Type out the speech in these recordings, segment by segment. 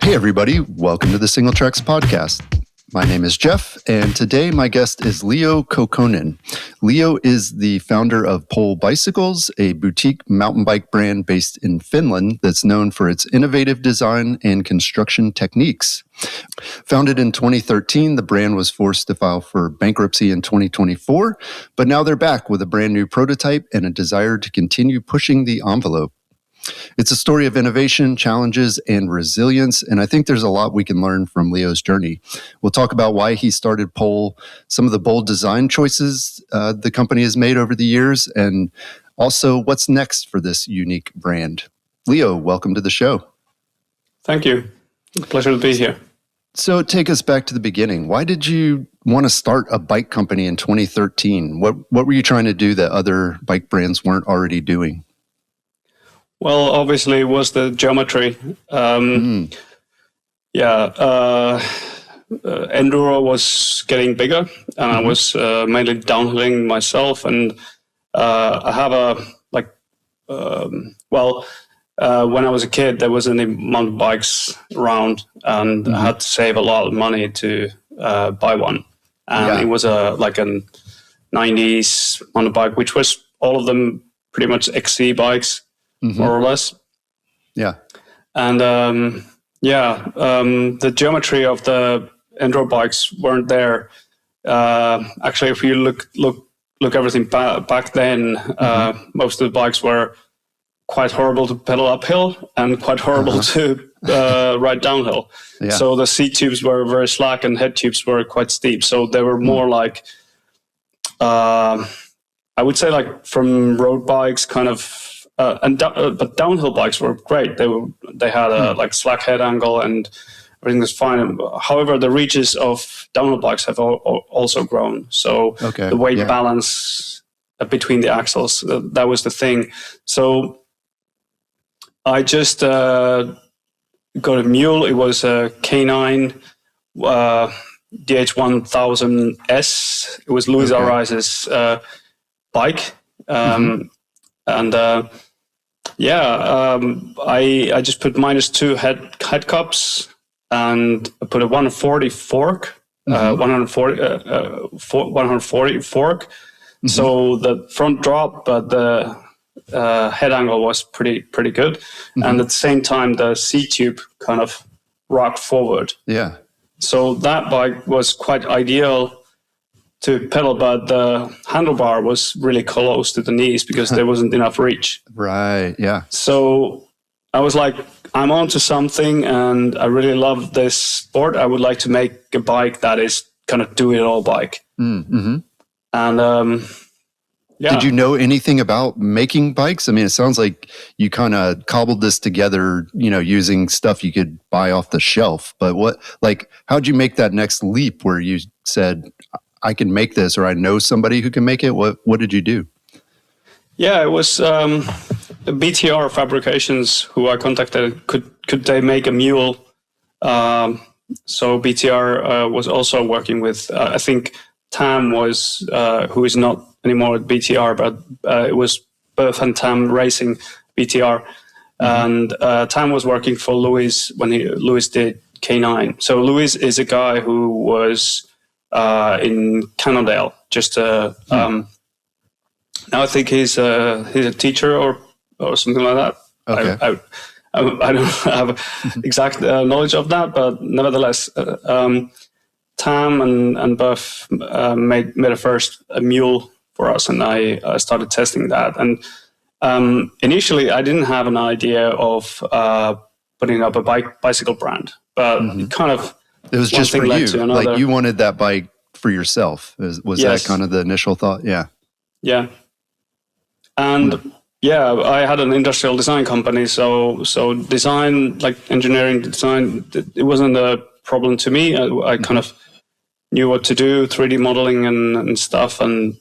Hey everybody, welcome to the Single Tracks podcast. My name is Jeff, and today my guest is Leo Kokkonen. Leo is the founder of Pole Bicycles, a boutique mountain bike brand based in Finland that's known for its innovative design and construction techniques. Founded in 2013, the brand was forced to file for bankruptcy in 2024, but now they're back with a brand new prototype and a desire to continue pushing the envelope. It's a story of innovation, challenges, and resilience, and I think there's a lot we can learn from Leo's journey. We'll talk about why he started Pole, some of the bold design choices the company has made over the years, and also what's next for this unique brand. Leo, welcome to the show. Thank you. Pleasure to be here. So take us back to the beginning. Why did you want to start a bike company in 2013? What were you trying to do that other bike brands weren't already doing? Well, obviously, it was the geometry. Enduro was getting bigger, and I was mainly downhilling myself. And I have when I was a kid, there wasn't any mountain bikes around, and I had to save a lot of money to buy one. And it was a 90s mountain bike, which was all of them pretty much XC bikes. More or less. Yeah. And the geometry of the enduro bikes weren't there. Actually, if you look everything back then, most of the bikes were quite horrible to pedal uphill and quite horrible to ride downhill. Yeah. So the seat tubes were very slack and head tubes were quite steep. So they were more like, I would say like from road bikes kind of, but downhill bikes were great. They had a slack head angle and everything was fine. However, the reaches of downhill bikes have also grown. So the weight balance between the axles, that was the thing. So I just got a mule. It was a K9 DH1000S. It was Luis Arraiz's bike. I just put -2 head cups and I put a 140 fork, 140 fork. So the front drop, but the head angle was pretty good. And at the same time, the seat tube kind of rocked forward. Yeah. So that bike was quite ideal to pedal, but the handlebar was really close to the knees because there wasn't enough reach. Right, yeah. So I was like, I'm onto something and I really love this sport. I would like to make a bike that is kind of do-it-all bike. And Did you know anything about making bikes? I mean, it sounds like you kind of cobbled this together, using stuff you could buy off the shelf. But how'd you make that next leap where you said, I can make this, or I know somebody who can make it? What did you do? Yeah, it was BTR Fabrications who I contacted. Could they make a mule? So BTR was also working with, I think Tam was, who is not anymore at BTR, but it was Berth and Tam Racing BTR. And Tam was working for Luis when Luis did K9. So Luis is a guy who was in Cannondale, now I think he's a teacher or something like that. Okay. I don't have exact knowledge of that, but nevertheless, Tam and Buff made a mule for us, and I started testing that. And initially, I didn't have an idea of putting up a bicycle brand, but it was just for you. Like you wanted that bike for yourself. Was that kind of the initial thought? Yeah. Yeah. And I had an industrial design company. So design, like engineering design, it wasn't a problem to me. I kind of knew what to do, 3D modeling and stuff. And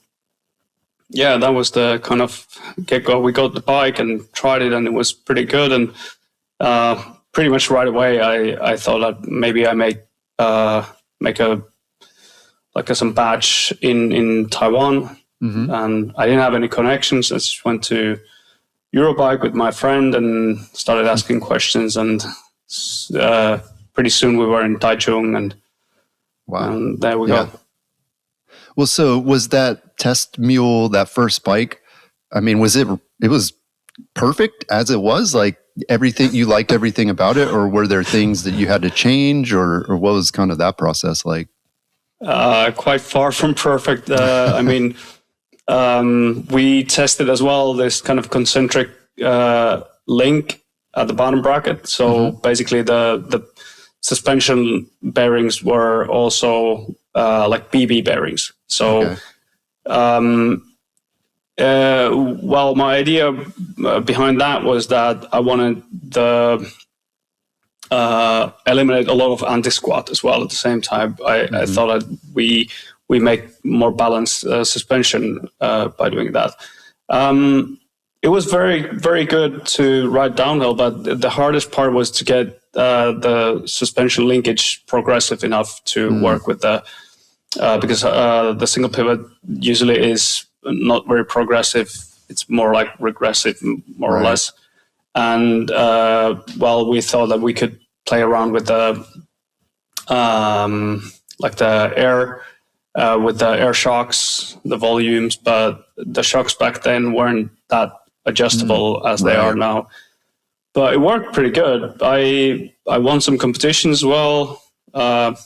that was the kind of get-go. We got the bike and tried it, and it was pretty good. And pretty much right away, I thought that maybe I make some batch in Taiwan. And I didn't have any connections. I just went to Eurobike with my friend and started asking questions and pretty soon we were in Taichung, and there we go. Well, so was that test mule, that first bike, I mean, it was perfect as it was? Like you liked everything about it, or were there things that you had to change, or what was kind of that process like? Quite far from perfect. I mean, we tested as well this kind of concentric link at the bottom bracket. So basically the suspension bearings were also like BB bearings. So, well, my idea behind that was that I wanted eliminate a lot of anti-squat as well at the same time. I thought that we make more balanced suspension by doing that. It was very, very good to ride downhill, but the hardest part was to get the suspension linkage progressive enough to work with because the single pivot usually is not very progressive. It's more like regressive, more or less. And well, we thought that we could play around with the like the air with the air shocks, the volumes, but the shocks back then weren't that adjustable as they are now. But it worked pretty good. I won some competitions as well. DH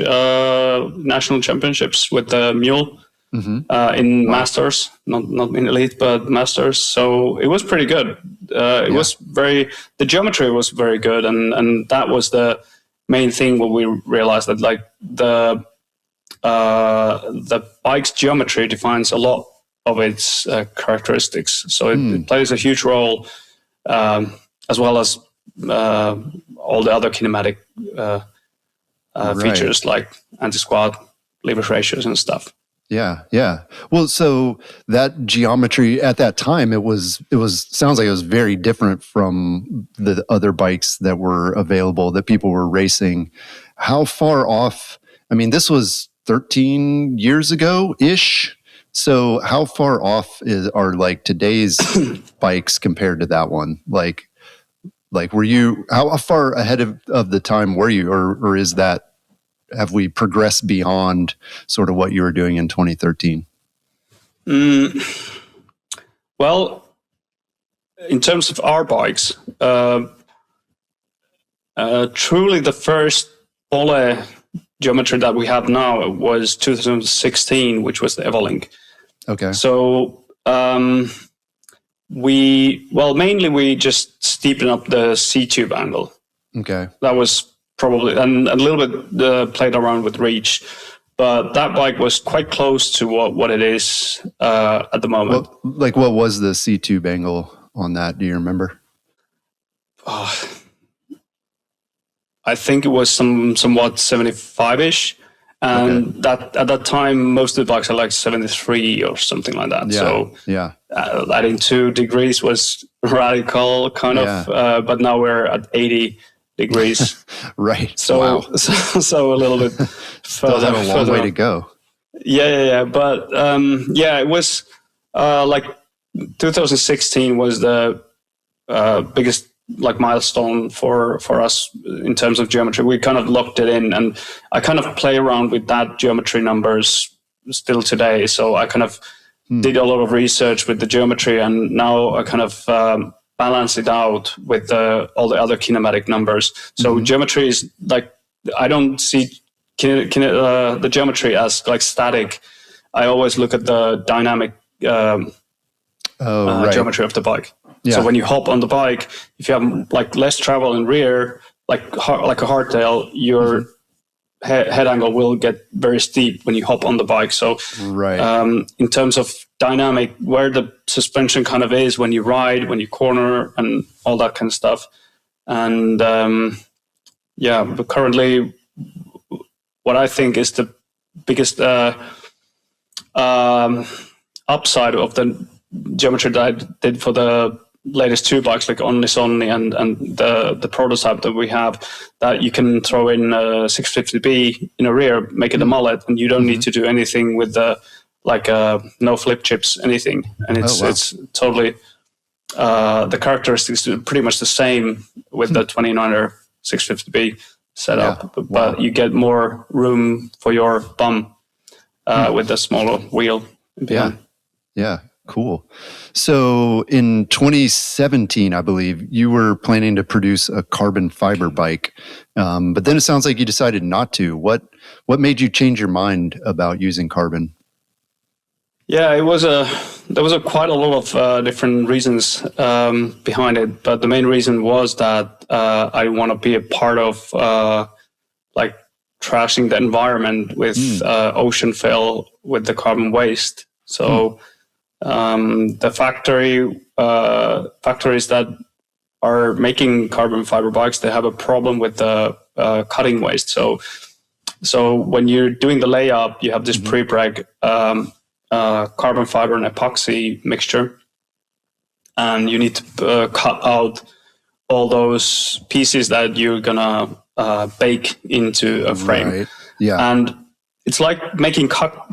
national championships with the mule in masters, not in elite, but masters. So it was pretty good. It was the geometry was very good, and that was the main thing when we realized that like the bike's geometry defines a lot of its characteristics. So it plays a huge role, as well as all the other kinematic features like anti-squat, leverage ratios, and stuff. Yeah. Well, so that geometry at that time, it was sounds like it was very different from the other bikes that were available that people were racing. How far off? I mean, this was 13 years ago ish. So how far off are like today's bikes compared to that one? Like were you, how far ahead of the time were you, or is that, have we progressed beyond sort of what you were doing in 2013? Well, in terms of our bikes, truly the first pole geometry that we have now was 2016, which was the Evolink. Okay. So mainly we just steepened up the C-tube angle. Okay. That was probably, and a little bit played around with reach, but that bike was quite close to what it is at the moment. What was the C-tube angle on that? Do you remember? I think it was somewhat 75-ish. And that at that time, most of the bikes are like 73 or something like that. So adding 2 degrees was radical, kind of. But now we're at 80 degrees. Right. So so a little bit further. Still have a long way to go. Yeah. But it was like 2016 was the biggest like milestone for us in terms of geometry. We kind of locked it in, and I kind of play around with that geometry numbers still today. So I kind of did a lot of research with the geometry, and now I kind of balance it out with all the other kinematic numbers. So geometry is like, I don't see the geometry as like static. I always look at the dynamic geometry of the bike. Yeah. So when you hop on the bike, if you have like less travel in rear, like a hardtail, your head angle will get very steep when you hop on the bike. So in terms of dynamic, where the suspension kind of is when you ride, when you corner, and all that kind of stuff. And but currently, what I think is the biggest upside of the geometry that I did for the latest 2 bikes, like Onni Sonni and the prototype that we have, that you can throw in a 650B in a rear, make it a mullet, and you don't need to do anything with the no flip chips, anything. And it's totally the characteristics are pretty much the same with the 29er 650B setup, but you get more room for your bum with the smaller wheel behind. Yeah, cool. So in 2017, I believe, you were planning to produce a carbon fiber bike, but then it sounds like you decided not to. What made you change your mind about using carbon? Yeah, there was quite a lot of different reasons behind it, but the main reason was that I want to be a part of like trashing the environment with ocean fill with the carbon waste. So the factories that are making carbon fiber bikes, they have a problem with the cutting waste. So when you're doing the layup, you have this pre-preg carbon fiber and epoxy mixture, and you need to cut out all those pieces that you're gonna bake into a frame. Right. Yeah. And it's like making cookies.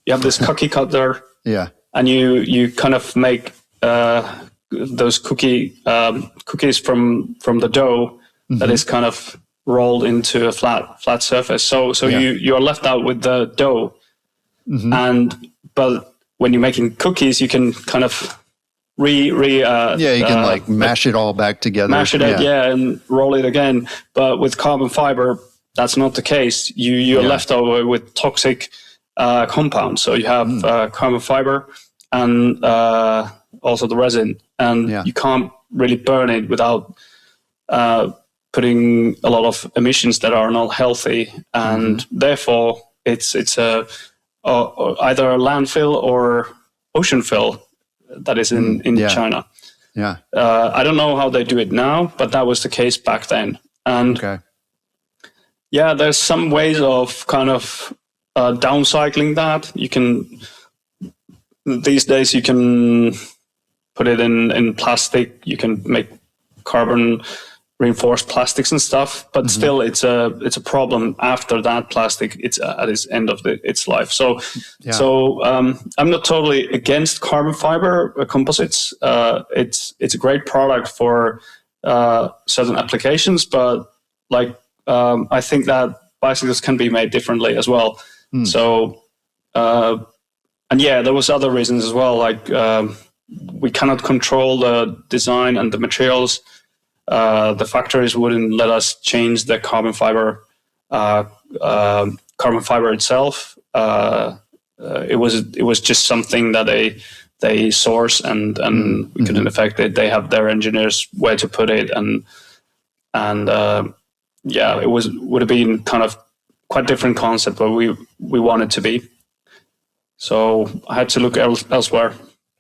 You have this cookie cutter, and you kind of make those cookies from the dough that is kind of rolled into a flat surface. So you are left out with the dough, but when you're making cookies, you can kind of you can like mash it all back together, and roll it again. But with carbon fiber, that's not the case. You're left over with toxic compounds. So you have carbon fiber and also the resin, and you can't really burn it without putting a lot of emissions that are not healthy, and therefore it's either a landfill or ocean fill that is in China. Yeah, I don't know how they do it now, but that was the case back then. And there's some ways of kind of downcycling that. You can these days you can put it in plastic. You can make carbon reinforced plastics and stuff, but still it's a problem after that plastic it's at its end of its life. So I'm not totally against carbon fiber composites. It's a great product for certain applications, but I think that bicycles can be made differently as well. So there was other reasons as well, like we cannot control the design and the materials. The factories wouldn't let us change the carbon fiber itself. It was just something that they source and we couldn't affect it. They have their engineers where to put it, and it would have been kind of quite different concept where we want it to be. So I had to look elsewhere.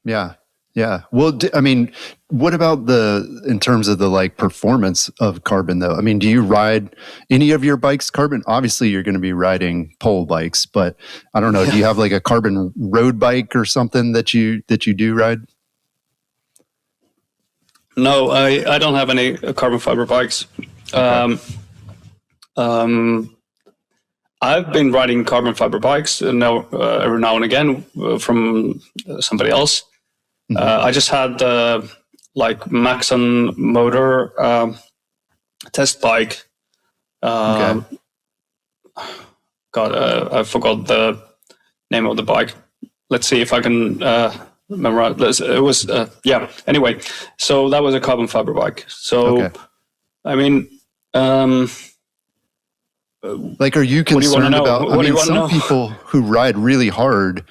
Yeah. Yeah. Well, I mean, what about in terms of the performance of carbon though? I mean, do you ride any of your bikes carbon? Obviously you're going to be riding pole bikes, but I don't know, do you have a carbon road bike or something that you do ride? No, I don't have any carbon fiber bikes. Okay. I've been riding carbon fiber bikes every now and again from somebody else. I just had Maxon motor test bike. I forgot the name of the bike. Let's see if I can memorize. It was Anyway, so that was a carbon fiber bike. So I mean, are you concerned about? I mean, some people who ride really hard,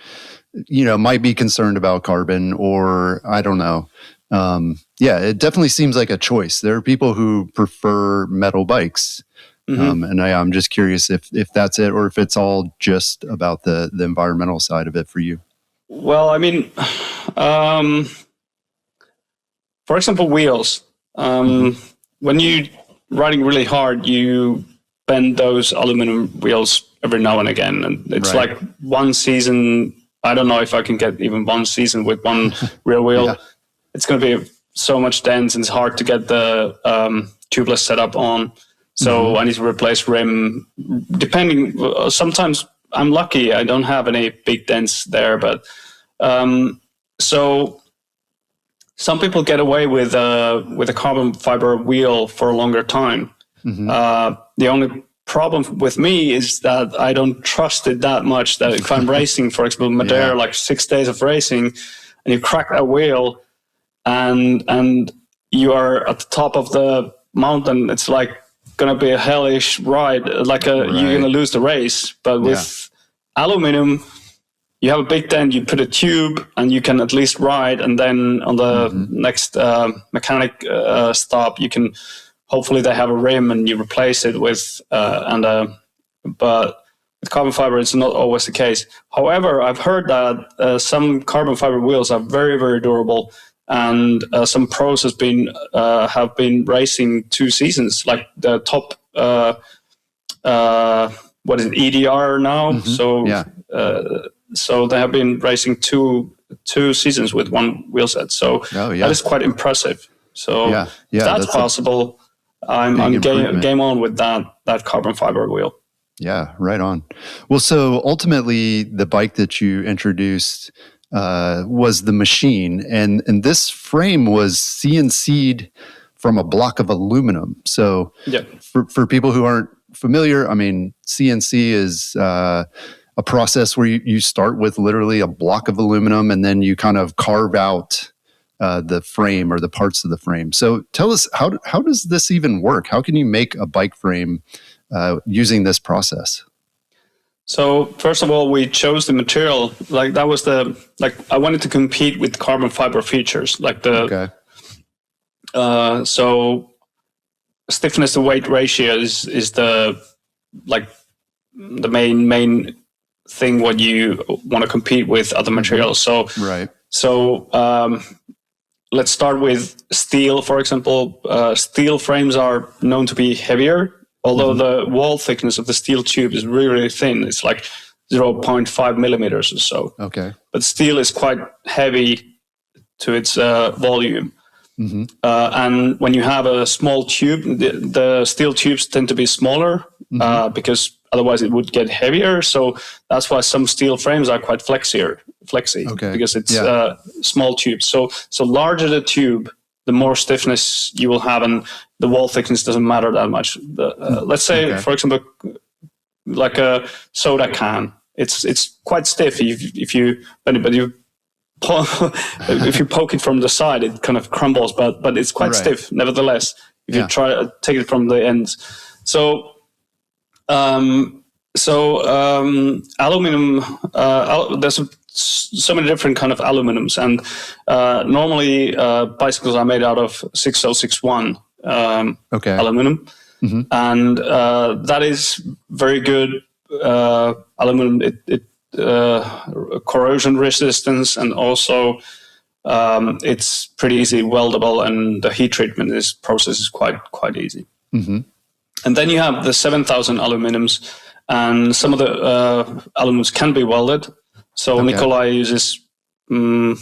might be concerned about carbon, or I don't know. It definitely seems like a choice. There are people who prefer metal bikes, and I'm just curious if that's it, or if it's all just about the environmental side of it for you. Well, I mean, for example, wheels. When you're riding really hard, you bend those aluminum wheels every now and again, and it's like one season. I don't know if I can get even one season with one rear wheel. Yeah. It's going to be so much dents, and it's hard to get the tubeless setup on. So I need to replace rim. Sometimes I'm lucky; I don't have any big dents there. But so some people get away with a carbon fiber wheel for a longer time. The only problem with me is that I don't trust it that much. That if I'm racing, for example, Madeira, like 6 days of racing, and you crack that wheel, and you are at the top of the mountain, it's like going to be a hellish ride. Like you're going to lose the race. But with aluminum, you have a big dent, you put a tube, and you can at least ride. And then on the next mechanic stop, you can, hopefully they have a rim and you replace it with, but with carbon fiber, it's not always the case. However, I've heard that some carbon fiber wheels are very, very durable. And some pros have been racing 2 seasons, like the top, what is it, EDR now? So they have been racing two seasons with one wheel set. So that is quite impressive. So if that's possible, I'm game on with that carbon fiber wheel. Yeah, right on. Well, so ultimately the bike that you introduced was the machine, and this frame was CNC'd from a block of aluminum. So for people who aren't familiar, I mean, CNC is a process where you start with literally a block of aluminum and then you kind of carve out the frame or the parts of the frame. So tell us, how does this even work? How can you make a bike frame using this process? So first of all, we chose the material. Like that was I wanted to compete with carbon fiber features, like so stiffness to weight ratio is the main thing what you want to compete with other materials. So let's start with steel, for example. Steel frames are known to be heavier, although the wall thickness of the steel tube is really, really thin. It's like 0.5 millimeters or so. Okay. But steel is quite heavy to its volume. And when you have a small tube, the steel tubes tend to be smaller because otherwise it would get heavier. So that's why some steel frames are quite flexy because it's small tubes. So larger the tube, the more stiffness you will have, and the wall thickness doesn't matter that much. Let's say, for example, like a soda can, it's quite stiff if you poke it from the side, it kind of crumbles, but it's quite stiff nevertheless if you try to take it from the ends. So aluminum, there's so many different kind of aluminums, and normally bicycles are made out of 6061 aluminum, and that is very good aluminum. It corrosion resistance, and also it's pretty easy weldable, and the heat treatment process is quite easy. And then you have the 7000 aluminums, and some of the aluminums can be welded. So Nikolai uses, I don't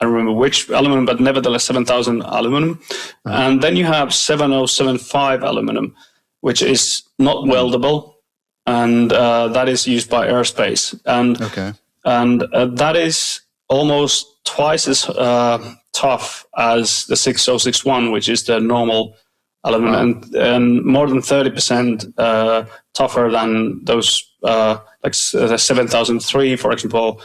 remember which aluminum, but nevertheless 7000 aluminum. And then you have 7075 aluminum, which is not weldable, and that is used by aerospace. And that is almost twice as tough as the 6061, which is the normal aluminum, and more than 30% tougher than those like the 7003, for example,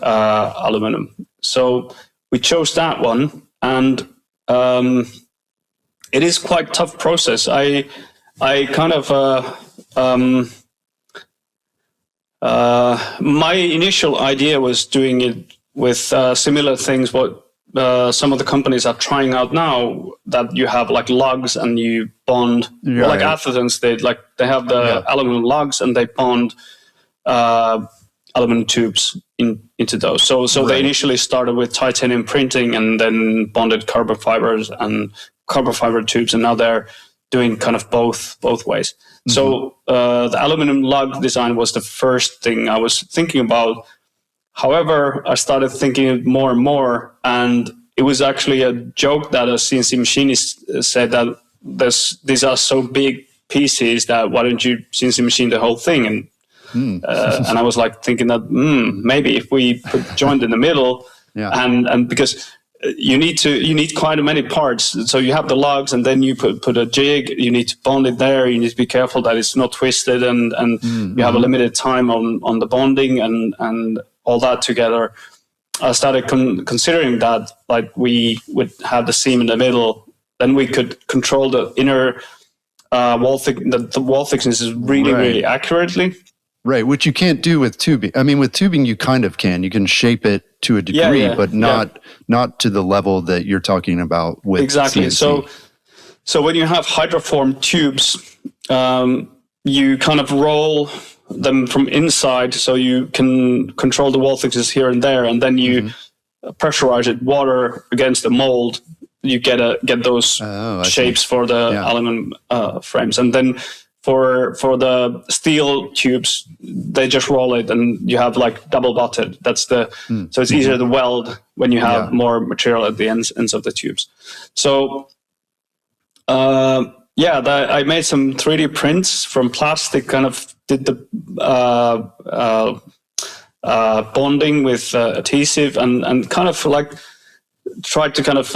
aluminum. So we chose that one, and it is quite tough process. I kind of my initial idea was doing it with similar things what some of the companies are trying out now, that you have like lugs and you bond, like Atherton's, they have the aluminum lugs and they bond aluminum tubes into those. So they initially started with titanium printing and then bonded carbon fibers and carbon fiber tubes, and now they're doing kind of both ways. So the aluminum lug design was the first thing I was thinking about. However, I started thinking more and more, and it was actually a joke that a CNC machinist said that these are so big pieces that why don't you CNC machine the whole thing? And I was like thinking that maybe if we put joint in the middle, and because you need quite many parts. So you have the lugs, and then you put a jig. You need to bond it there. You need to be careful that it's not twisted, and you have a limited time on the bonding and all that together. I started considering that, like, we would have the seam in the middle, then we could control the inner wall the wall thickness is really accurately. Right, which you can't do with tubing. I mean, with tubing, you kind of can. You can shape it to a degree, but not to the level that you're talking about with exactly. CNC. So when you have hydroformed tubes, you kind of roll them from inside, so you can control the wall thickness here and there, and then you pressurize it, water against the mold. You get those shapes for the aluminum frames, and then for the steel tubes, they just roll it, and you have like double butted. That's so it's easier to weld when you have more material at the ends of the tubes. So I made some 3D prints from plastic. Kind of did the bonding with adhesive, and kind of like tried to kind of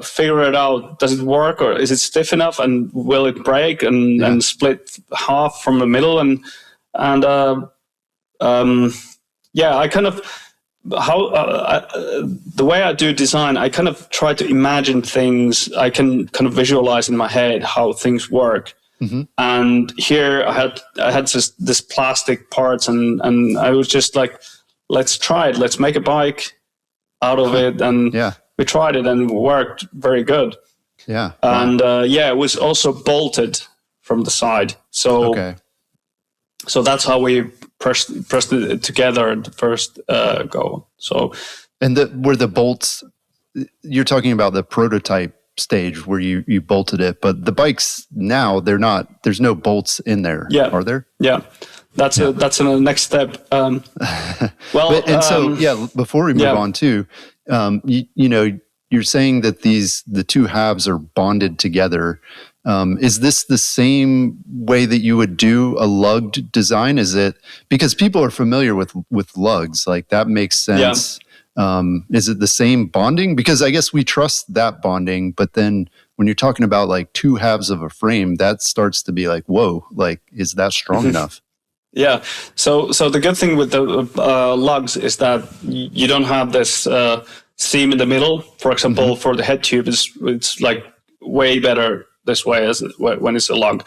figure it out. Does it work, or is it stiff enough, and will it break and split half from the middle? I kind of the way I do design, I kind of try to imagine things. I can kind of visualize in my head how things work. And here I had this plastic parts, and I was just like, let's try it. Let's make a bike out of it. And we tried it, and it worked very good. Yeah. And it was also bolted from the side. So so that's how we pressed it together at the first go. So, and were the bolts? You're talking about the prototype stage where you bolted it, but the bikes now, they're not. There's no bolts in there. Yeah. Are there? Yeah. That's a next step. Before we move on too, you're saying that the two halves are bonded together. Is this the same way that you would do a lugged design? Is it, because people are familiar with lugs, like that makes sense. Is it the same bonding? Because I guess we trust that bonding, but then when you're talking about like two halves of a frame, that starts to be like, whoa, like, is that strong enough? Yeah. So the good thing with the lugs is that you don't have this seam in the middle. For example, for the head tube, it's like way better this way when it's a lug.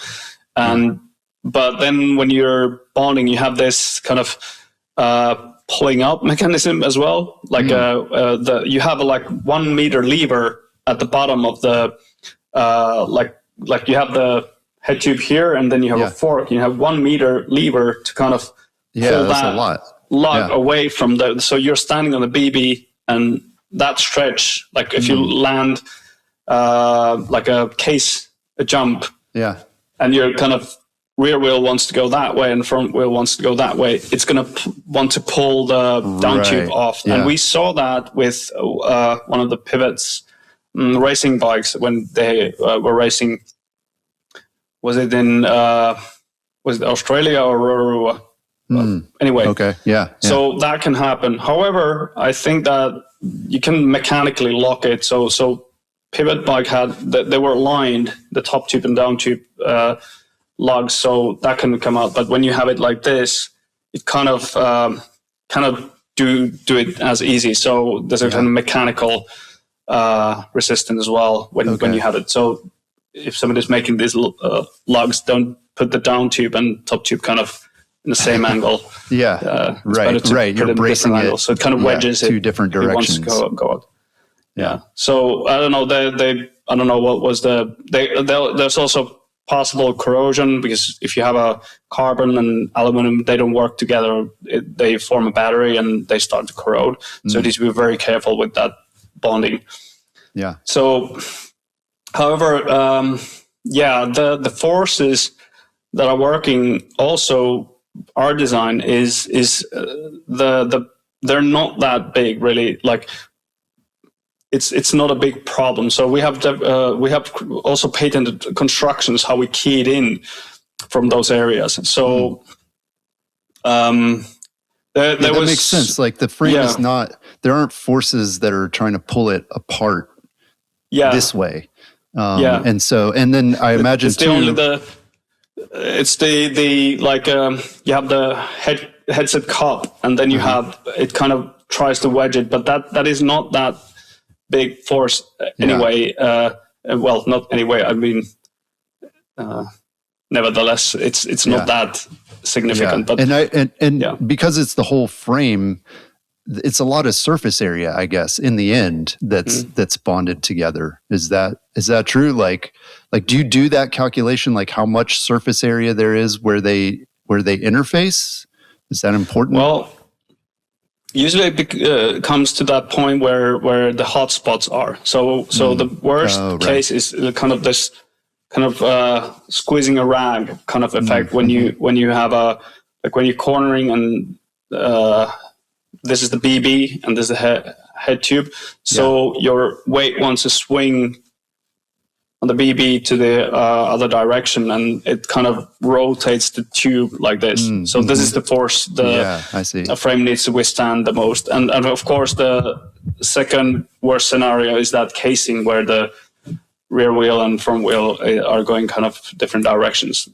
But then when you're bonding, you have this kind of pulling out mechanism as well. Like you have a 1 meter lever at the bottom of the like you have the head tube here, and then you have a fork. You have 1 meter lever to kind of pull that lug away from so you're standing on the BB, and that stretch, like if you land like a jump, and your kind of rear wheel wants to go that way and front wheel wants to go that way, it's going to want to pull the down tube off. And we saw that with one of the Pivots racing bikes when they were racing. Was it in Australia or anyway? Okay, yeah. So that can happen. However, I think that you can mechanically lock it. So Pivot bike they were aligned, the top tube and down tube lugs, so that can come out. But when you have it like this, it kind of do it as easy. So there's a kind of mechanical resistance as well when you have it. So if somebody's making these lugs, don't put the down tube and top tube kind of in the same angle. Right. You're bracing it, so it kind of wedges it two different directions. It wants to go out. Yeah. So I don't know. I don't know what was there's also possible corrosion, because if you have a carbon and aluminum, they don't work together. They form a battery and they start to corrode. So you need to be very careful with that bonding. Yeah. So, however, the forces that are working also our design is they're not that big really. Like it's not a big problem. So we have also patented constructions how we key it in from those areas. So There that makes sense. Like the frame is not. There aren't forces that are trying to pull it apart. This way. And then I imagine it's you have the headset cup, and then you have it kind of tries to wedge it, but that is not that big force anyway. Well, not anyway. I mean, nevertheless, it's not that significant. But because it's the whole frame, it's a lot of surface area, I guess, in the end that's bonded together. Is that true? Like do you do that calculation, like how much surface area there is where they interface? Is that important? Well, usually it comes to that point where the hot spots are. So the worst case is kind of this kind of squeezing a rag kind of effect when you have when you're cornering and this is the BB and this is the head tube. So your weight wants to swing on the BB to the other direction, and it kind of rotates the tube like this. So this is the force the frame needs to withstand the most. And of course, the second worst scenario is that casing where the rear wheel and front wheel are going kind of different directions.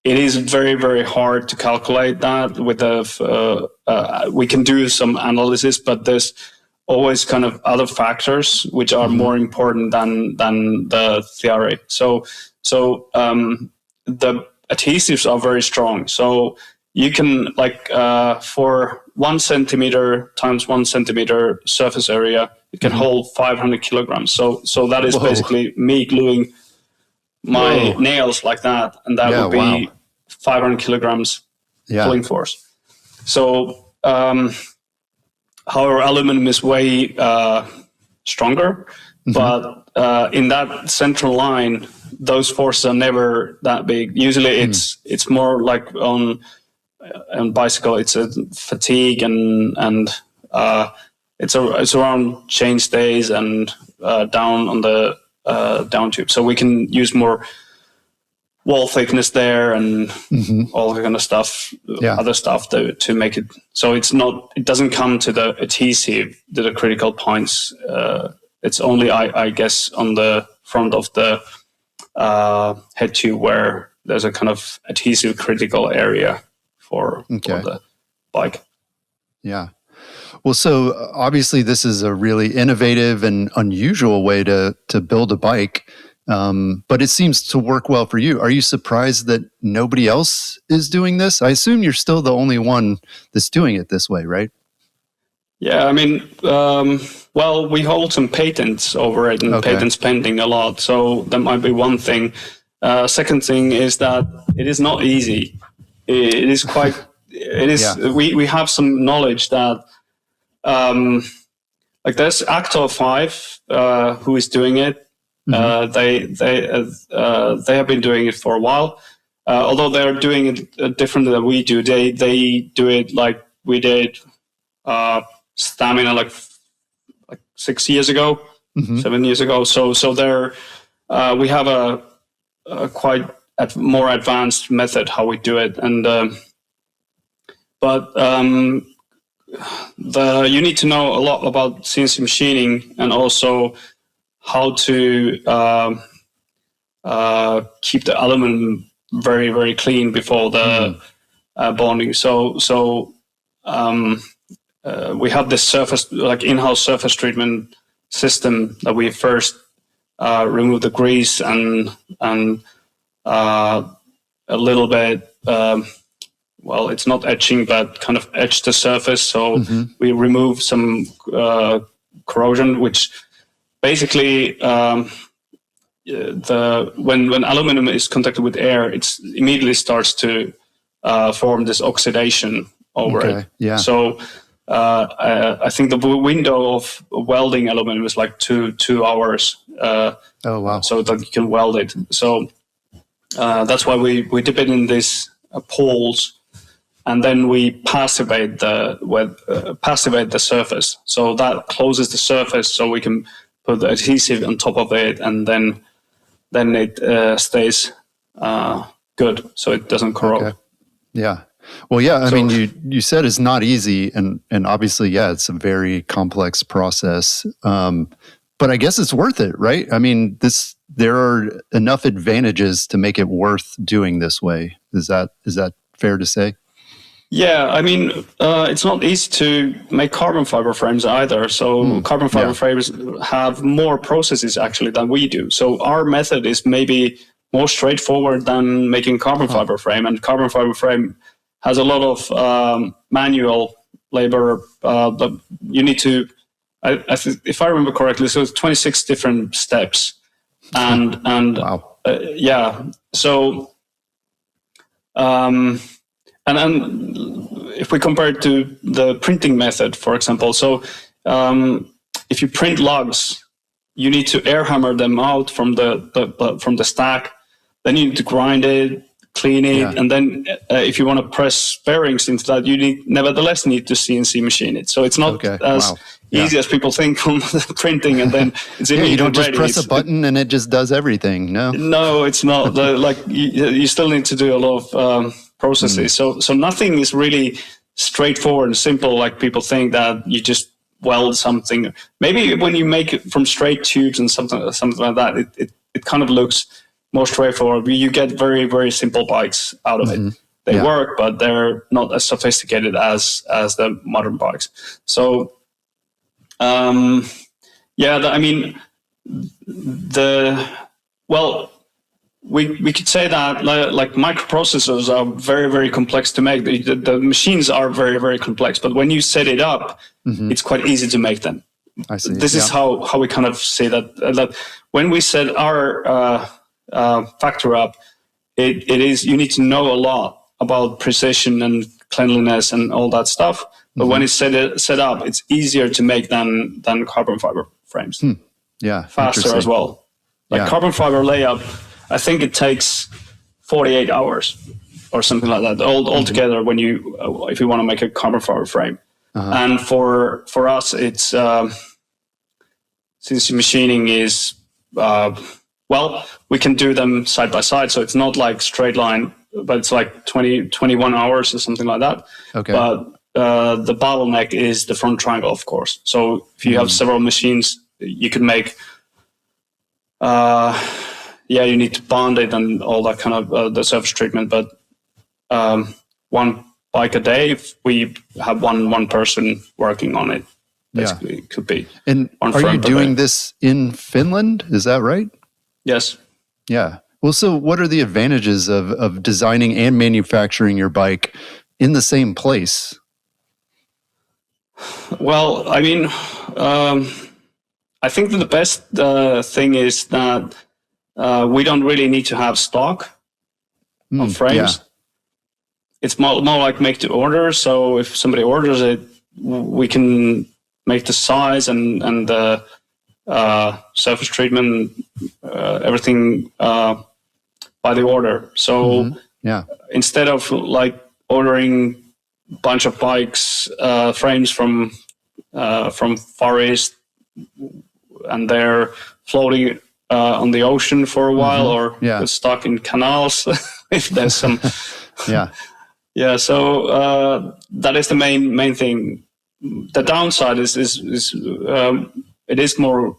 It is very, very hard to calculate that with we can do some analysis, but there's always kind of other factors which are more important than the theory. So the adhesives are very strong. So you can for 1 centimeter times 1 centimeter surface area, it can hold 500 kilograms. So that is basically me gluing my nails like that, and that would be 500 kilograms pulling force. So however, aluminum is way stronger, but in that central line, those forces are never that big. Usually it's more like on bicycle, it's a fatigue and it's around chain stays and down on the down tube. So we can use more wall thickness there and all that kind of stuff, other stuff to make it. So it doesn't come to the adhesive, to the critical points. It's only, I guess, on the front of the head tube where there's a kind of adhesive critical area for the bike. Yeah. Well, so obviously this is a really innovative and unusual way to build a bike, but it seems to work well for you. Are you surprised that nobody else is doing this? I assume you're still the only one that's doing it this way, right? Yeah, I mean, we hold some patents over it, and patents pending a lot, so that might be one thing. Second thing is that it is not easy. It is quite. It is. Yeah. We have some knowledge that. There's Actor 5 who is doing it. They have been doing it for a while. Although they are doing it different than we do. They do it like we did Stamina like 6 years ago, 7 years ago. So there we have a quite more advanced method how we do it, and you need to know a lot about CNC machining and also how to keep the aluminum very, very clean before the bonding. So we have this surface, like in-house surface treatment system that we first remove the grease and a little bit. It's not etching, but kind of etch the surface. So we remove some corrosion, which basically when aluminum is contacted with air, it immediately starts to form this oxidation over it. Yeah. So I think the window of welding aluminum is like two hours. So that you can weld it. So that's why we dip it in these poles. And then we passivate the surface. So that closes the surface, so we can put the adhesive on top of it, and then it stays good, so it doesn't corrode. Okay. Yeah. Well, yeah. I mean, you said it's not easy, and obviously, yeah, it's a very complex process. But I guess it's worth it, right? I mean, there are enough advantages to make it worth doing this way. Is that fair to say? Yeah, I mean, it's not easy to make carbon fiber frames either. So carbon fiber frames have more processes actually than we do. So our method is maybe more straightforward than making carbon fiber frame. And carbon fiber frame has a lot of manual labor. But you need to, if I remember correctly, so it's 26 different steps. And wow. Yeah, so... And if we compare it to the printing method, for example, so if you print lugs, you need to air hammer them out from the stack. Then you need to grind it, clean it, and then if you want to press bearings into that, you nevertheless need to CNC machine it. So it's not as easy as people think from the printing, and then it's immediately you don't just ready. press a button and it just does everything. No, it's not. Like you still need to do a lot of processes. So nothing is really straightforward and simple like people think, that you just weld something. Maybe when you make it from straight tubes and something like that, it kind of looks more straightforward. You get very, very simple bikes out of it. They work, but they're not as sophisticated as the modern bikes. So I mean, we could say that like microprocessors are very, very complex to make. The machines are very, very complex, but when you set it up, it's quite easy to make them. I see. This is how we kind of say that when we set our factory up, it is, you need to know a lot about precision and cleanliness and all that stuff. But when it's set up, it's easier to make than carbon fiber frames. Yeah, faster as well. Like carbon fiber layup, I think it takes 48 hours or something like that altogether when if you want to make a carbon fiber frame. And for us, it's since machining is we can do them side by side, so it's not like straight line, but it's like 21 hours or something like that. Okay. But the bottleneck is the front triangle, of course. So if you have several machines, you can make you need to bond it and all that kind of the surface treatment. But one bike a day, if we have one person working on it, basically, it could be. And are you doing this in Finland? Is that right? Yes. Yeah. Well, so what are the advantages of designing and manufacturing your bike in the same place? Well, I mean, I think that the best thing is that we don't really need to have stock of frames. Yeah. It's more like make to order. So if somebody orders it, we can make the size and the surface treatment, everything by the order. So instead of like ordering a bunch of bikes, frames from Far East, and they're floating on the ocean for a while, or stuck in canals if there's some. So that is the main thing. The downside is it is more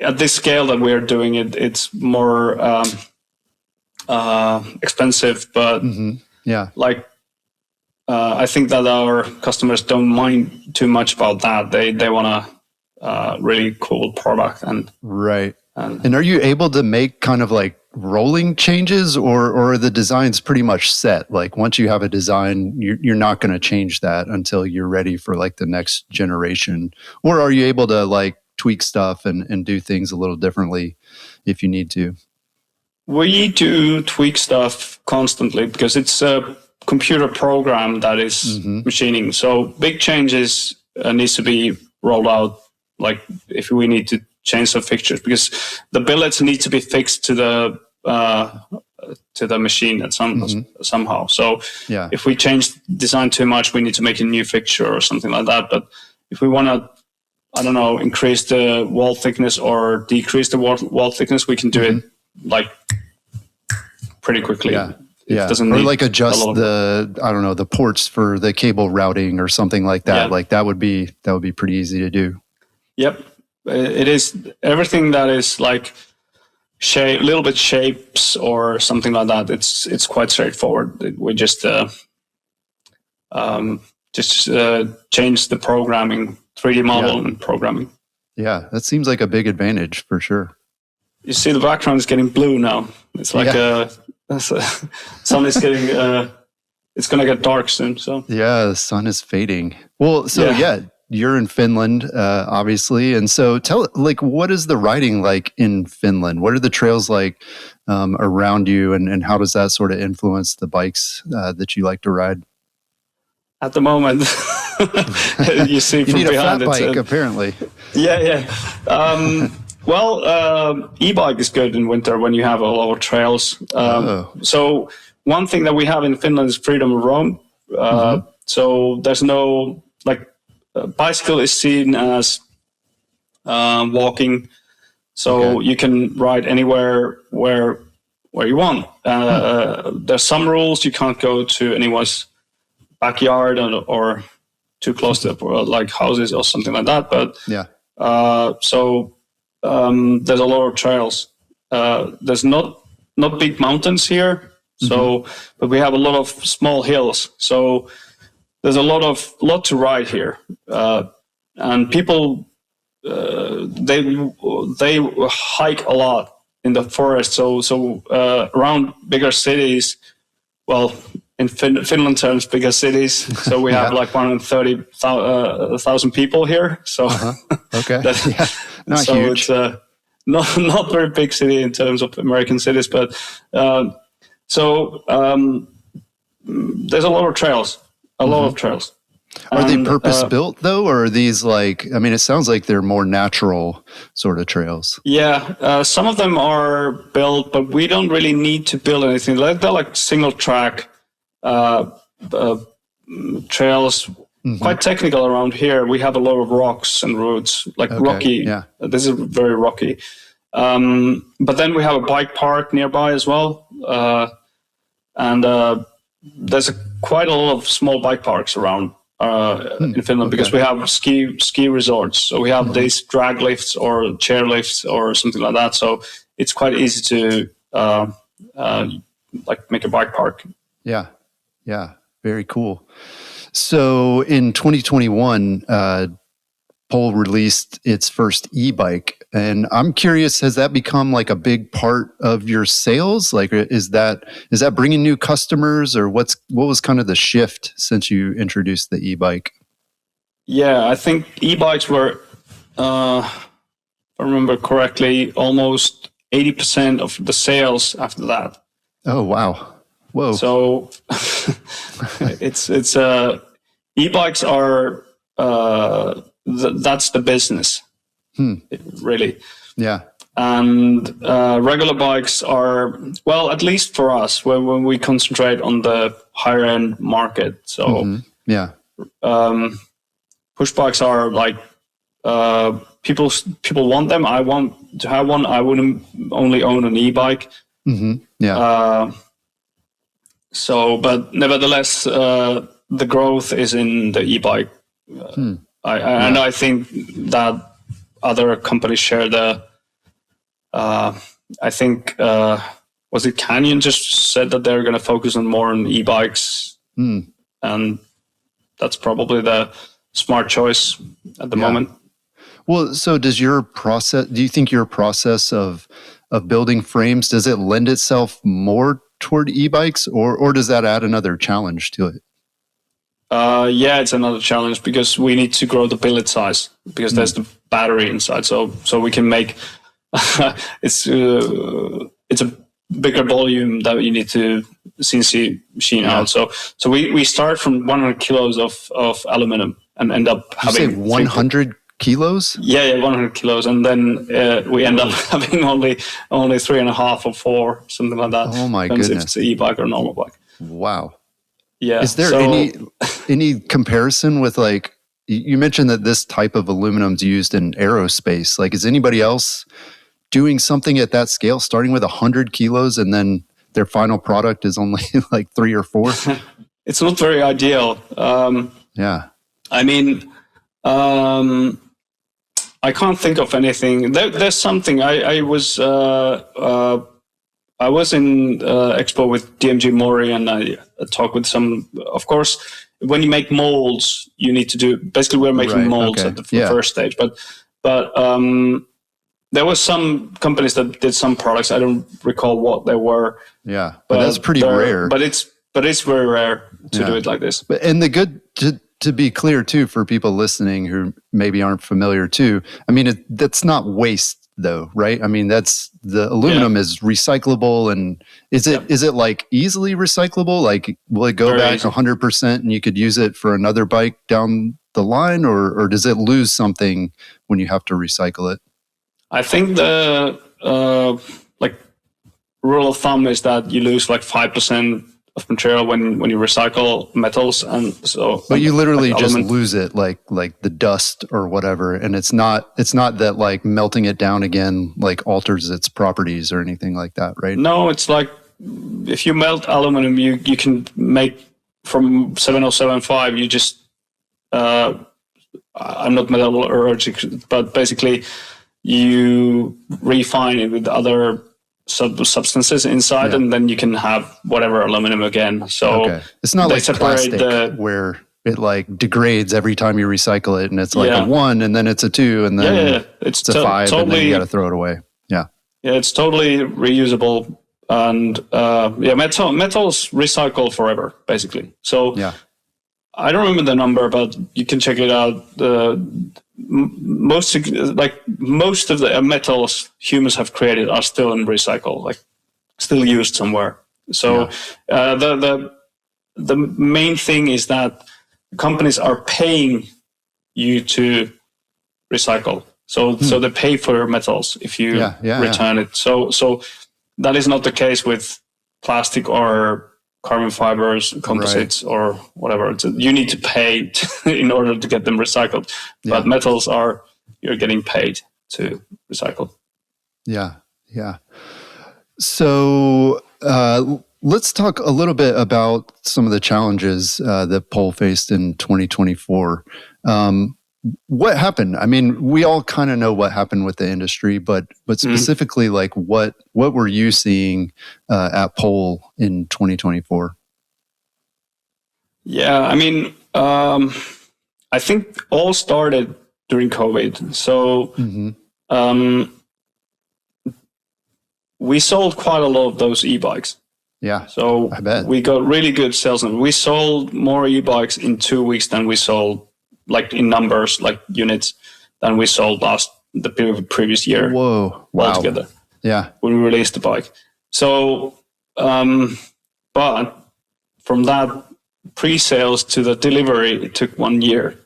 at this scale that we're doing it. It's more expensive, but I think that our customers don't mind too much about that. They want a really cool product and And are you able to make kind of like rolling changes, or are the designs pretty much set? Like once you have a design, you're not going to change that until you're ready for like the next generation? Or are you able to like tweak stuff and do things a little differently if you need to? We do tweak stuff constantly because it's a computer program that is machining. So big changes needs to be rolled out. Like if we need to change some fixtures, because the billets need to be fixed to the machine at somehow. So if we change design too much, we need to make a new fixture or something like that. But if we want to, I don't know, increase the wall thickness or decrease the wall thickness, we can do it like pretty quickly. Yeah. It Yeah. doesn't Or need like adjust a lot of the ports for the cable routing or something like that. Yeah. Like that would be pretty easy to do. Yep, it is everything that is like little bit shapes or something like that. It's quite straightforward. We just change the programming, 3D model and programming. Yeah, that seems like a big advantage for sure. You see, the background is getting blue now. It's like sun is getting. It's gonna get dark soon. So yeah, the sun is fading. Well, so you're in Finland, obviously, and so what is the riding like in Finland? What are the trails like around you, and how does that sort of influence the bikes that you like to ride? At the moment, you see you from need behind a fat bike, apparently. Yeah. Well, e-bike is good in winter when you have a lot of trails. So one thing that we have in Finland is freedom of roam. So there's no bicycle is seen as walking. So you can ride anywhere where you want. There's some rules. You can't go to anyone's backyard or too close to like houses or something like that. But there's a lot of trails. There's not big mountains here, but we have a lot of small hills. So there's a lot to ride here, and people they hike a lot in the forest. So around bigger cities, well, in Finland terms, bigger cities. So we have like 130,000 people here. So not huge. It's not very big city in terms of American cities, but there's a lot of trails. A lot of trails. Are they purpose built though, or are these it sounds like they're more natural sort of trails. Yeah, some of them are built, but we don't really need to build anything. They're like single track trails, quite technical around here. We have a lot of rocks and roots, rocky. Yeah. This is very rocky. But then we have a bike park nearby as well. And there's quite a lot of small bike parks around in Finland because we have ski resorts. So we have these drag lifts or chair lifts or something like that. So it's quite easy to make a bike park. Yeah. Yeah. Very cool. So in 2021, Pole released its first e-bike, and I'm curious, has that become like a big part of your sales? Like, is that bringing new customers, or what was kind of the shift since you introduced the e-bike? Yeah, I think e-bikes were, if I remember correctly, almost 80% of the sales after that. Oh, wow. Whoa. So it's e-bikes are, that's the business, really. Yeah. And regular bikes are, well, at least for us, when we concentrate on the higher end market. So push bikes are like people want them. I want to have one. I wouldn't only own an e-bike. But nevertheless, the growth is in the e-bike. And I think that other companies share the. I think was it Canyon just said that they're going to focus more on e-bikes, and that's probably the smart choice at the moment. Well, so do you think your process of building frames, does it lend itself more toward e-bikes, or does that add another challenge to it? It's another challenge because we need to grow the billet size because there's the battery inside. So we can make it's a bigger volume that you need to CNC machine out. So we start from 100 kilos of aluminum and end up having 100 kilos. Yeah, 100 kilos, and then we end up having only 3.5 or 4, something like that. Oh my goodness! If it's an e-bike or a normal bike. Wow. Yeah. Is there any comparison with, like, you mentioned that this type of aluminum is used in aerospace? Like, is anybody else doing something at that scale, starting with 100 kilos and then their final product is only like 3 or 4. It's not very ideal. Yeah. I mean, I can't think of anything. There's something. I was in Expo with DMG Mori, and I talked with some. Of course, when you make molds, you need to do. Basically, we're making molds at the first stage, but there was some companies that did some products. I don't recall what they were. Yeah, but that's pretty rare. But it's very rare to do it like this. And the good to be clear too for people listening who maybe aren't familiar too. I mean, that's not waste though, right? I mean, that's the aluminum is recyclable, and is it like easily recyclable? Like, will it go very back 100% and you could use it for another bike down the line, or does it lose something when you have to recycle it? I think the like rule of thumb is that you lose like 5% of material when you recycle metals, and so. But you literally like just lose it, like the dust or whatever, and it's not that like melting it down again like alters its properties or anything like that, right? No, it's like if you melt aluminum, you can make from 7075. You just I'm not metallurgic, but basically you refine it with other substances inside, and then you can have whatever aluminum again. So it's not like plastic where it like degrades every time you recycle it, and it's like a 1, and then it's a 2, and then it's a 5, totally, and then you got to throw it away. Yeah, it's totally reusable, and metals recycle forever, basically. So I don't remember the number, but you can check it out. Most of the metals humans have created are still in recycle, like still used somewhere. So the main thing is that companies are paying you to recycle. So they pay for your metals if you return it. So that is not the case with plastic or carbon fibers, composites, or whatever. You need to pay in order to get them recycled. But metals you're getting paid to recycle. Yeah. So let's talk a little bit about some of the challenges that Pole faced in 2024. What happened? I mean, we all kind of know what happened with the industry, but specifically, like what were you seeing at Pole in 2024? Yeah, I mean, I think all started during COVID. So we sold quite a lot of those e-bikes. Yeah, so I bet. We got really good sales, and we sold more e-bikes in 2 weeks than we sold, like in numbers, like units, than we sold the previous year. Whoa! Wow. Altogether. Yeah. When we released the bike. So, but from that pre-sales to the delivery, it took 1 year.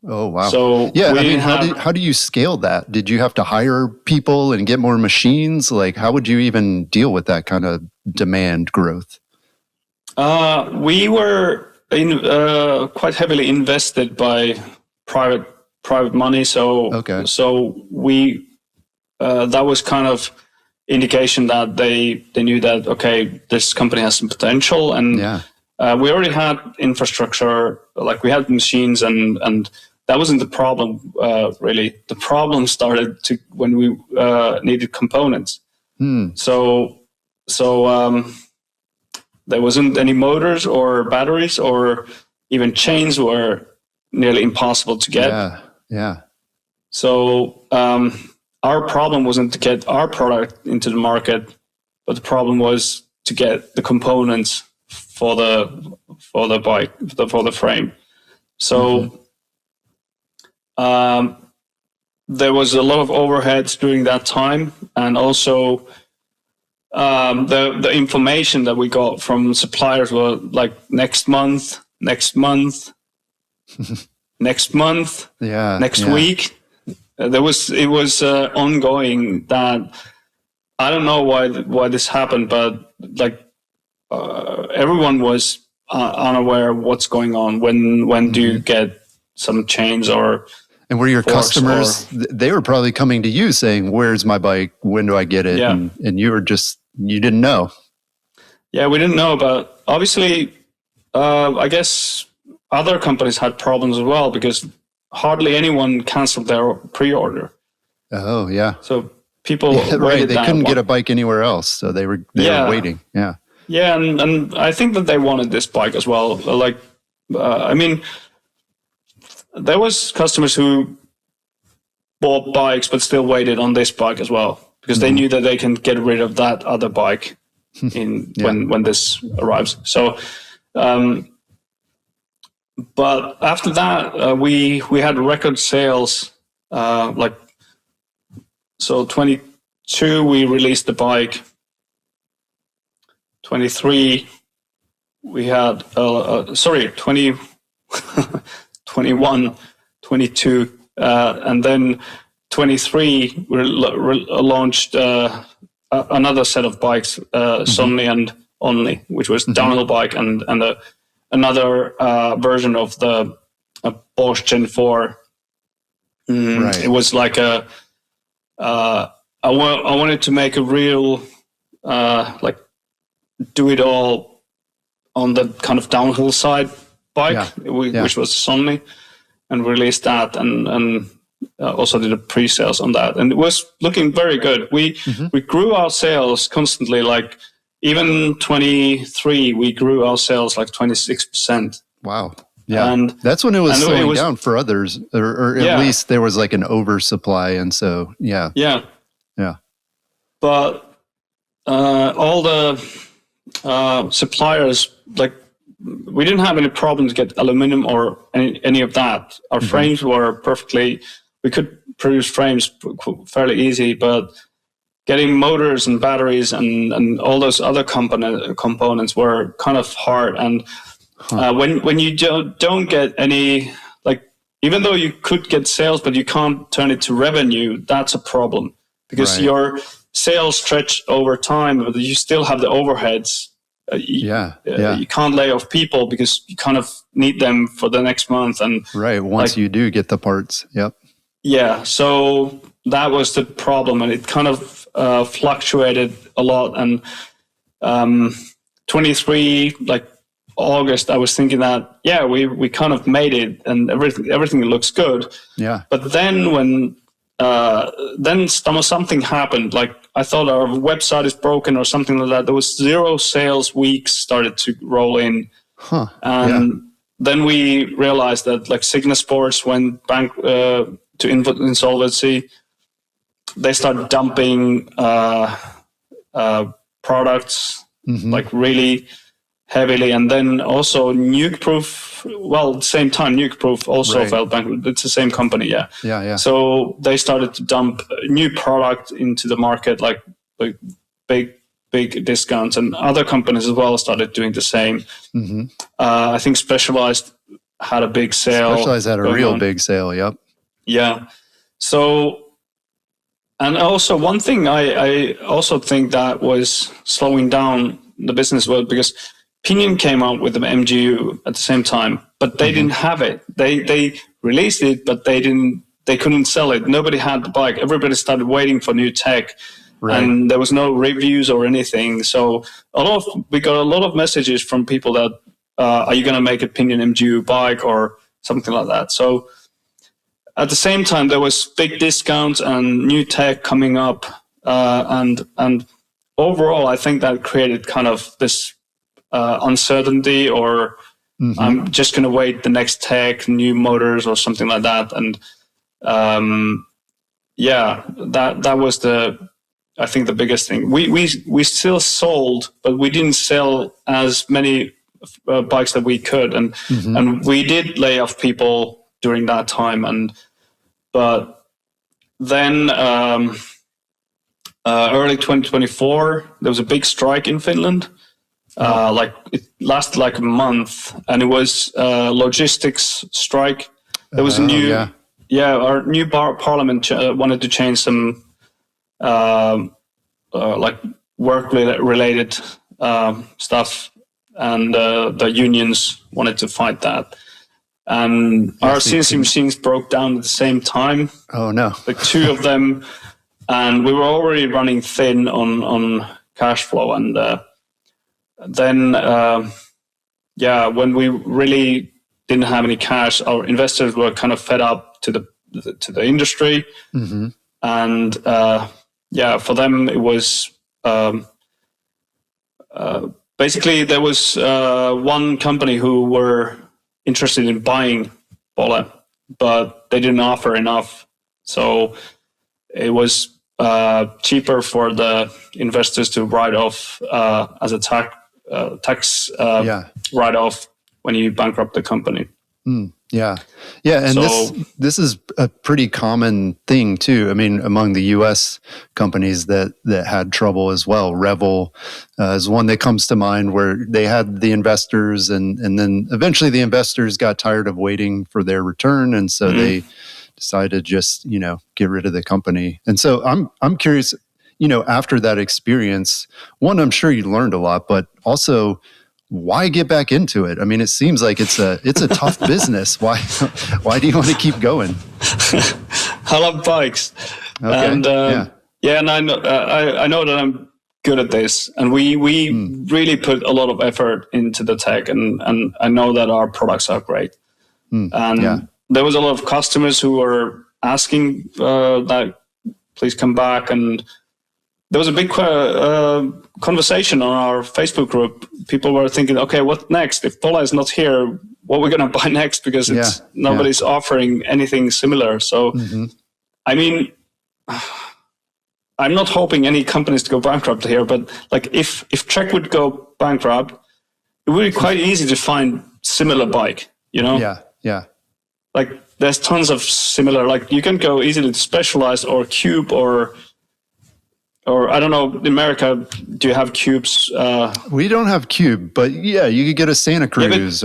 Oh wow! So I mean, how do you scale that? Did you have to hire people and get more machines? Like, how would you even deal with that kind of demand growth? We were quite heavily invested by private money. So we that was kind of indication that they knew that this company has some potential, and we already had infrastructure, like we had machines, and that wasn't the problem really. The problem started when we needed components. So there wasn't any motors or batteries, or even chains were nearly impossible to get. Yeah. So our problem wasn't to get our product into the market, but the problem was to get the components for the bike, for the frame. So there was a lot of overheads during that time, and also the information that we got from suppliers were like next month, next week. It was ongoing. That I don't know why this happened, but like everyone was unaware of what's going on. When do you get some chains or? And were your customers, they were probably coming to you saying, where's my bike? When do I get it? And you were you didn't know. Yeah, we didn't know about. Obviously, I guess other companies had problems as well because hardly anyone canceled their pre-order. Oh, yeah. So people right. They couldn't get a bike anywhere else, so they were waiting. Yeah. Yeah, and I think that they wanted this bike as well. Like, I mean, there was customers who bought bikes but still waited on this bike as well because they knew that they can get rid of that other bike when this arrives. So, but after that, we had record sales. So 22 we released the bike. 23 we had 20 21 22 and then 23 we launched another set of bikes, Sonni and Onni, which was downhill bike and another version of the Bosch Gen 4. Right. It was like I wanted to make a real like do it all on the kind of downhill side bike, which was Sonni, and released that and also did a pre-sales on that, and it was looking very good. We grew our sales constantly, like even 23 we grew our sales like 26%. Wow. Yeah, and that's when it was slowing down for others, or at least there was like an oversupply, and so yeah. But all the suppliers, like, we didn't have any problem to get aluminum or any of that. Our frames were perfectly. We could produce frames fairly easy, but getting motors and batteries and all those other components were kind of hard. And when you don't get any, like, even though you could get sales, but you can't turn it to revenue, that's a problem because your sales stretch over time, but you still have the overheads. You can't lay off people because you kind of need them for the next month. And once you do get the parts, so that was the problem, and it kind of fluctuated a lot. And 23, like August, I was thinking that we kind of made it, and everything looks good. But then when something happened, like I thought our website is broken or something like that. There was 0 sales weeks started to roll in, and then we realized that like Signa Sports went to insolvency. They started dumping products like really heavily, and then also Nukeproof. Well, at the same time, Nukeproof also fell bankrupt. It's the same company, So they started to dump new product into the market, like big discounts, and other companies as well started doing the same. I think Specialized had a big sale. Specialized had a real big sale. Yep. Yeah. So, and also one thing I also think that was slowing down the business was because Pinion came out with the MGU at the same time, but they didn't have it. They released it, but they couldn't sell it. Nobody had the bike. Everybody started waiting for new tech, and there was no reviews or anything. So we got a lot of messages from people that are you going to make a Pinion MGU bike or something like that. So at the same time, there was big discounts and new tech coming up, and overall, I think that created kind of this uncertainty, or I'm just going to wait the next tech, new motors or something like that. And that was I think the biggest thing. We still sold, but we didn't sell as many bikes that we could, and we did lay off people during that time. But then early 2024, there was a big strike in Finland. Like it lasted like a month, and it was a logistics strike. There was a new, our new parliament wanted to change some like work related stuff, and the unions wanted to fight that. And our CNC machines broke down at the same time. Oh no! Like 2 of them, and we were already running thin on cash flow, and then when we really didn't have any cash, our investors were kind of fed up to the industry, and for them it was basically there was one company who were interested in buying Pole, but they didn't offer enough, so it was cheaper for the investors to write off as a tax write-off when you bankrupt the company. And this is a pretty common thing too. I mean, among the U.S. companies that had trouble as well. Revel is one that comes to mind, where they had the investors, and then eventually the investors got tired of waiting for their return, and so they decided to just get rid of the company. And so I'm curious, after that experience, one, I'm sure you learned a lot, but also, why get back into it? I mean, it seems like it's a tough business. Why do you want to keep going? I love bikes, and and I know that I'm good at this, and we really put a lot of effort into the tech, and I know that our products are great. And there was a lot of customers who were asking that please come back, and there was a big conversation on our Facebook group. People were thinking, okay, what next? If Pole is not here, what are we going to buy next? Because nobody's offering anything similar. So, I mean, I'm not hoping any companies to go bankrupt here, but like if Trek would go bankrupt, it would be quite easy to find similar bike, Like there's tons of similar, like you can go easily to Specialized or Cube or I don't know, in America, do you have Cubes? We don't have Cube, but you could get a Santa Cruz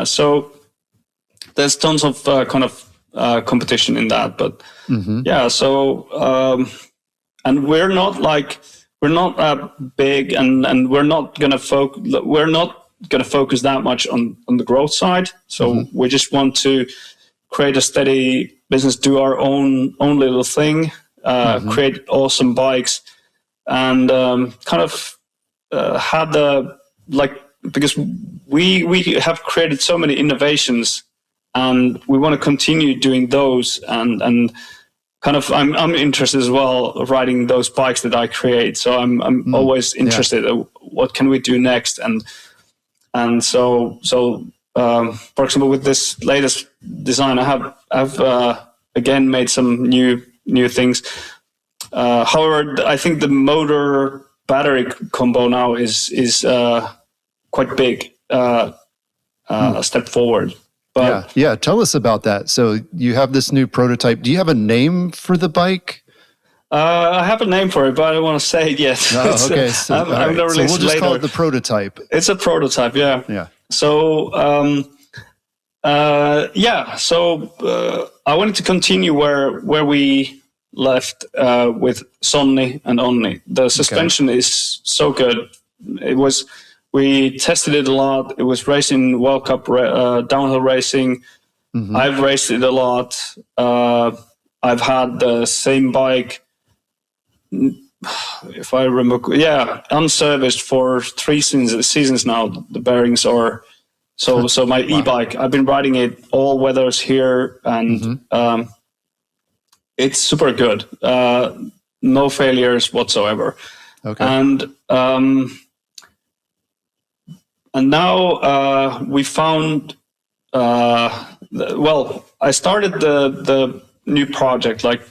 So there's tons of competition in that, but and we're not big, and we're not gonna focus that much on the growth side. So we just want to create a steady business, do our own little thing. Create awesome bikes, and had because we have created so many innovations, and we want to continue doing those, and I'm interested as well riding those bikes that I create. So I'm always interested in what can we do next, and so for example, with this latest design, I've again made some new things. However, I think the motor battery combo now is quite big, a step forward. But tell us about that. So you have this new prototype. Do you have a name for the bike? I have a name for it, but I don't want to say it yet. Oh, okay. So, we'll just call it the prototype. It's a prototype, yeah. So, So I wanted to continue where we left with Sonni and Onni. The suspension is so good. We tested it a lot. It was racing World Cup downhill racing. I've raced it a lot. I've had the same bike, if I remember, unserviced for 3 seasons now. The bearings are so my e-bike. I've been riding it all weathers here, and it's super good. No failures whatsoever. Okay. And now we found. I started the new project. Like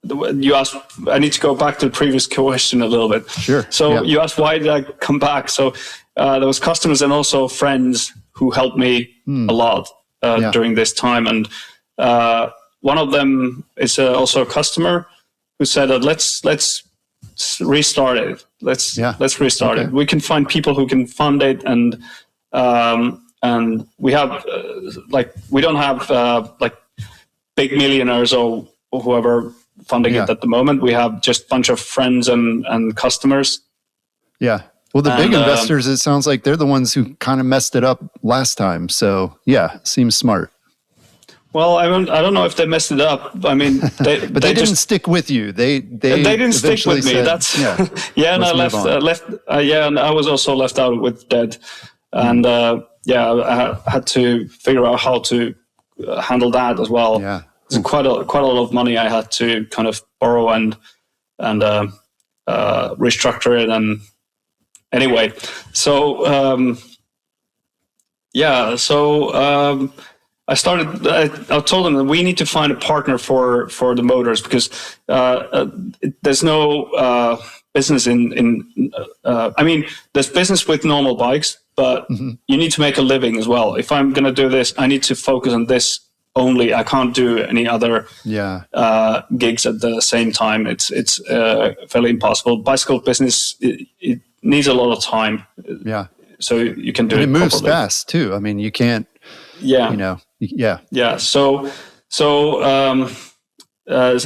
you asked, I need to go back to the previous question a little bit. Sure. So you asked, why did I come back? So there was customers and also friends who helped me a lot during this time. And one of them is also a customer who said that let's restart it. Let's restart it. We can find people who can fund it, and we have we don't have big millionaires or whoever funding it at the moment. We have just a bunch of friends and customers. Yeah. Well, the big investors, it sounds like they're the ones who kind of messed it up last time. So, seems smart. Well, I don't know if they messed it up. I mean, but they didn't stick with you. They didn't stick with me. Said, that's yeah. And I left. And I was also left out with debt, and I had to figure out how to handle that as well. Yeah, it's quite a lot of money I had to kind of borrow and restructure it. And anyway, so I told them that we need to find a partner for the motors, because there's no business I mean, there's business with normal bikes, but you need to make a living as well. If I'm going to do this, I need to focus on this only. I can't do any other gigs at the same time. It's fairly impossible. Bicycle business, it needs a lot of time. Yeah. So you can do it. It moves properly. fast too. I mean, you can't. Yeah. You know. Yeah. Yeah. So I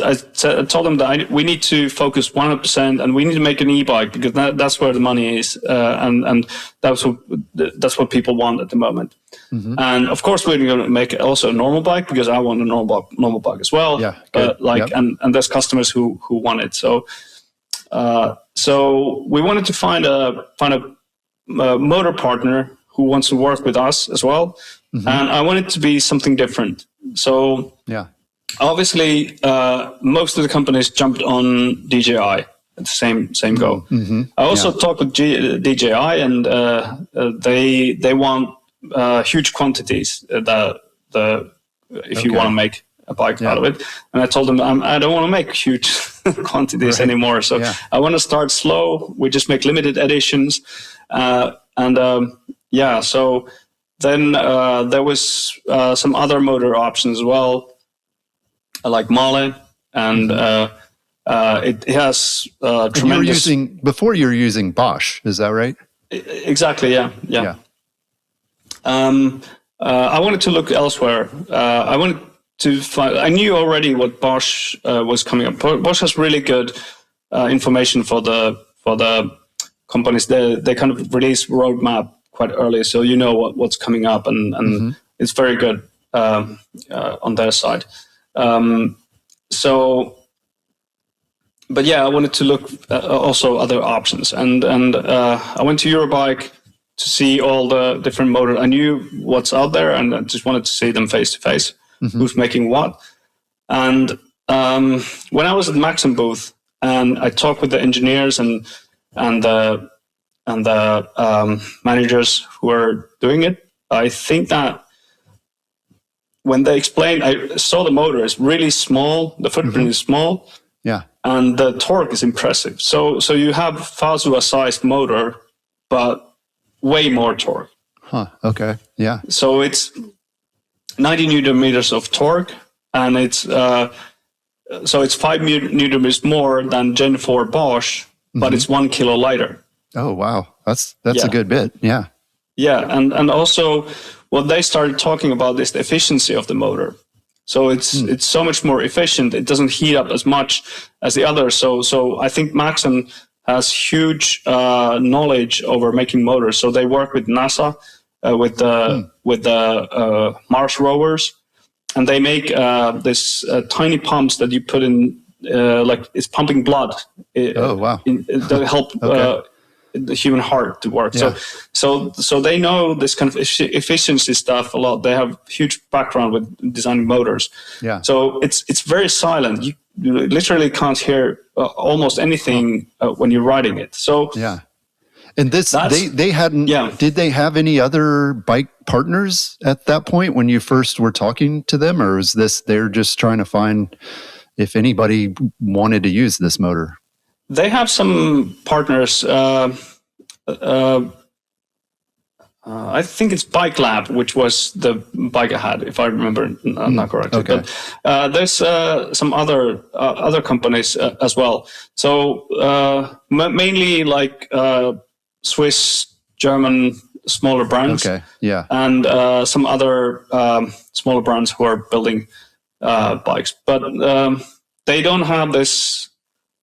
told them that we need to focus 100%, and we need to make an e-bike, because that's where the money is, and that's what people want at the moment. And of course, we're going to make also a normal bike, because I want a normal bike as well. Yeah. And there's customers who want it. So we wanted to find a motor partner who wants to work with us as well. And I want it to be something different. So obviously, most of the companies jumped on DJI at the same go. I also talked with DJI, and they want huge quantities. If you want to make a bike out of it, and I told them I don't want to make huge quantities anymore. So I want to start slow. We just make limited editions, So then there was some other motor options as well, like Male, and it has tremendous. Before you're using Bosch, is that right? Exactly. Yeah. I wanted to look elsewhere. I wanted to find. I knew already what Bosch was coming up. Bosch has really good information for the companies. They kind of release roadmap quite early, so you know what's coming up, and it's very good on their side. But I wanted to look also other options, and I went to Eurobike to see all the different motors. I knew what's out there, and I just wanted to see them face to face, who's making what. And when I was at Maxim booth, and I talked with the engineers and the managers who are doing it, I think that when they explained, I saw the motor is really small, the footprint is small, and the torque is impressive. So you have Fazua-sized motor, but way more torque. Okay. Yeah. So it's 90 newton meters of torque, and it's 5 newton meters more than Gen 4 Bosch, but it's 1 kilo lighter. Oh wow, that's a good bit. Yeah. Yeah, and also what they started talking about is the efficiency of the motor. So it's so much more efficient. It doesn't heat up as much as the others. So I think Maxim has huge knowledge over making motors. So they work with NASA, with the Mars rovers, and they make this tiny pumps that you put in, like it's pumping blood. Oh wow! That help the human heart to work. Yeah. So they know this kind of efficiency stuff a lot. They have huge background with designing motors. Yeah. So it's very silent. You literally can't hear almost anything when you're riding it. So yeah. And they hadn't. Yeah. Did they have any other bike partners at that point when you first were talking to them, or is this they're just trying to find if anybody wanted to use this motor? They have some partners. I think it's Bike Lab, which was the bike I had, if I remember not correctly. Okay. But there's some other companies as well. So mainly like Swiss, German, smaller brands. Okay. Yeah. And some other smaller brands who are building bikes, but they don't have this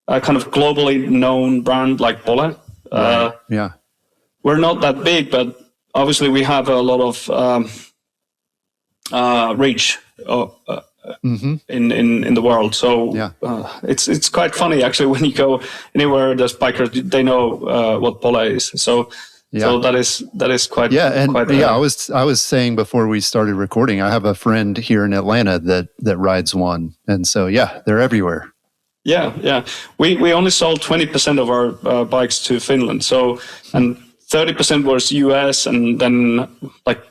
kind of globally known brand like Bolle. Right. Yeah. We're not that big, but obviously we have a lot of reach in the world. So it's quite funny actually when you go anywhere there's bikers, they know what pole is. So that is quite I was saying before we started recording, I have a friend here in Atlanta that rides one, and so they're everywhere. Yeah. We only sold 20% of our bikes to Finland. So, and 30% was US, and then like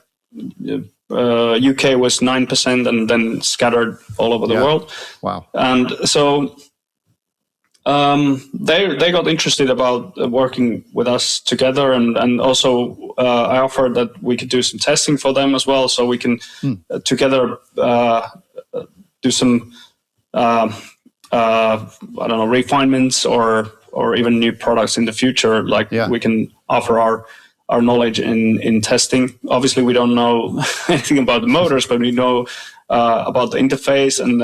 UK was 9%, and then scattered all over the world. Wow. And so they got interested about working with us together, and also I offered that we could do some testing for them as well, so we can together do some I don't know, refinements or even new products in the future. Like we can offer our knowledge in testing. Obviously, we don't know anything about the motors, but we know about the interface and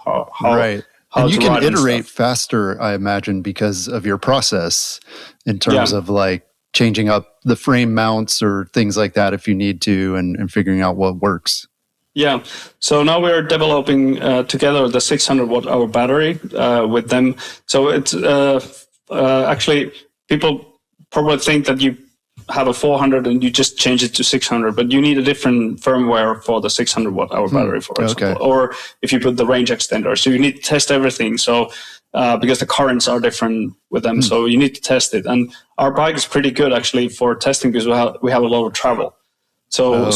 how right. And you can iterate faster, I imagine, because of your process in terms of like changing up the frame mounts or things like that if you need to, and figuring out what works. Yeah. So now we're developing together the 600 watt hour battery with them. So it's actually, people probably think that you have a 400 and you just change it to 600, but you need a different firmware for the 600 watt hour battery, for example, or if you put the range extender. So you need to test everything. So because the currents are different with them, so you need to test it. And our bike is pretty good actually for testing because we have a lot of travel. So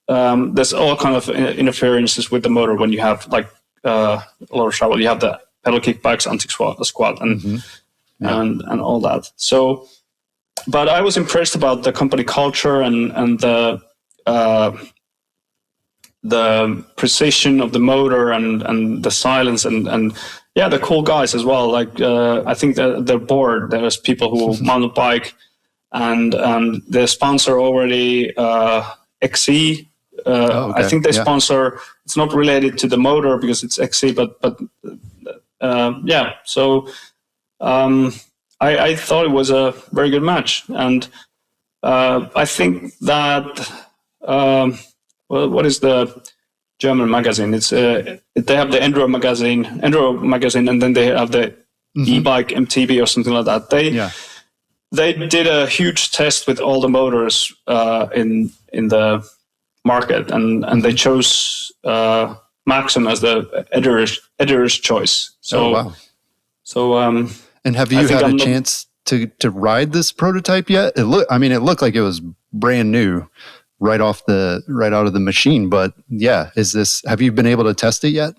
there's all kind of interferences with the motor when you have like a lot of travel. You have the pedal kickbacks, anti-squat, and all that. So, but I was impressed about the company culture and the precision of the motor and the silence and the cool guys as well. Like I think they're bored. There's people who mount a bike and the sponsor already XC. I think they sponsor. It's not related to the motor because it's XC, but So I thought it was a very good match, and I think that what is the German magazine? It's they have the Enduro magazine, and then they have the e-bike eMTB or something like that. They did a huge test with all the motors in the market, and they chose Maxim as the editor's choice. So, and have you had a chance to ride this prototype yet? It looked like it was brand new, right out of the machine. But have you been able to test it yet?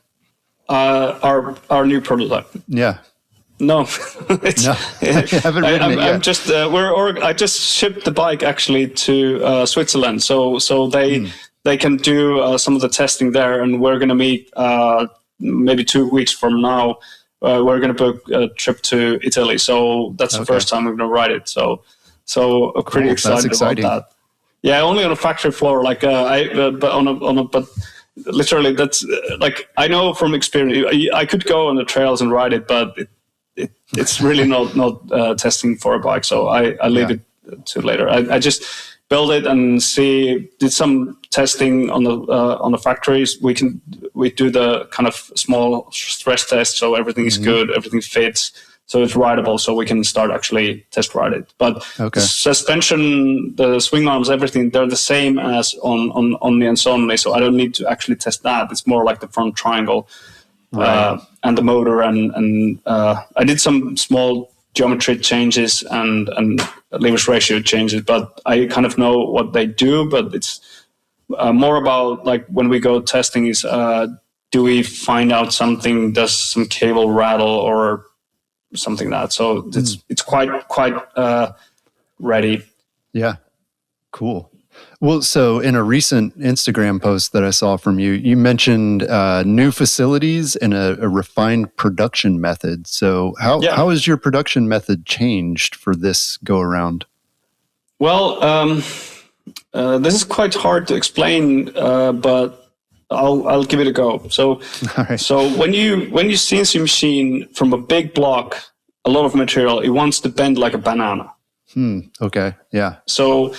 Our new prototype. Yeah. No, I haven't ridden it yet. I just shipped the bike actually to Switzerland, so they can do some of the testing there, and we're going to meet maybe 2 weeks from now. We're going to book a trip to Italy, so that's the first time we're going to ride it. So I'm pretty excited about that. Yeah, only on a factory floor, like but literally that's like I know from experience. I could go on the trails and ride it, but it's really not testing for a bike, so I leave it to later. I just build it and did some testing on the factories. We do the kind of small stress test, so everything is good, everything fits, so it's rideable, so we can start actually test ride it. But the suspension, the swing arms, everything, they're the same as on the Ensonne, so I don't need to actually test that. It's more like the front triangle. And the motor and I did some small geometry changes and levers ratio changes, but I kind of know what they do. But it's more about like when we go testing is do we find out something? Does some cable rattle or something like that? So it's quite ready. Yeah, cool. Well, so in a recent Instagram post that I saw from you, you mentioned new facilities and a refined production method. So how has your production method changed for this go around? Well, this is quite hard to explain, but I'll give it a go. So, so when you CNC machine from a big block, a lot of material, it wants to bend like a banana. Okay. Yeah. So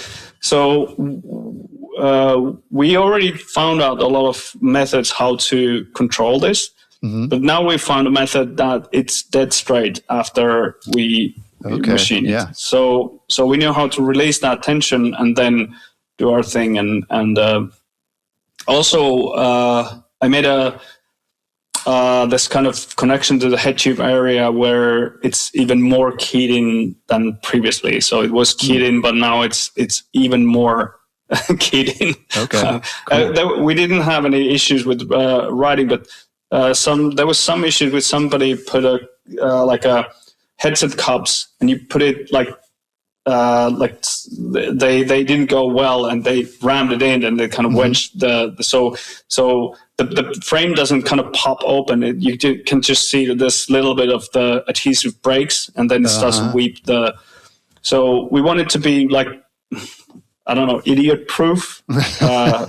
we already found out a lot of methods how to control this, but now we found a method that it's dead straight after we machine it. Yeah. So we know how to release that tension and then do our thing. And also I made this kind of connection to the head tube area where it's even more keyed in than previously. So it was keyed in, but now it's even more keyed in. Okay. Cool. We didn't have any issues with writing, but there was some issues with somebody put like a headset cups, and you put it like they didn't go well, and they rammed it in, and they kind of wedged so the frame doesn't kind of pop open. You can just see this little bit of the adhesive breaks, and then it starts to weep. So we want it to be like, I don't know, idiot proof. Yeah,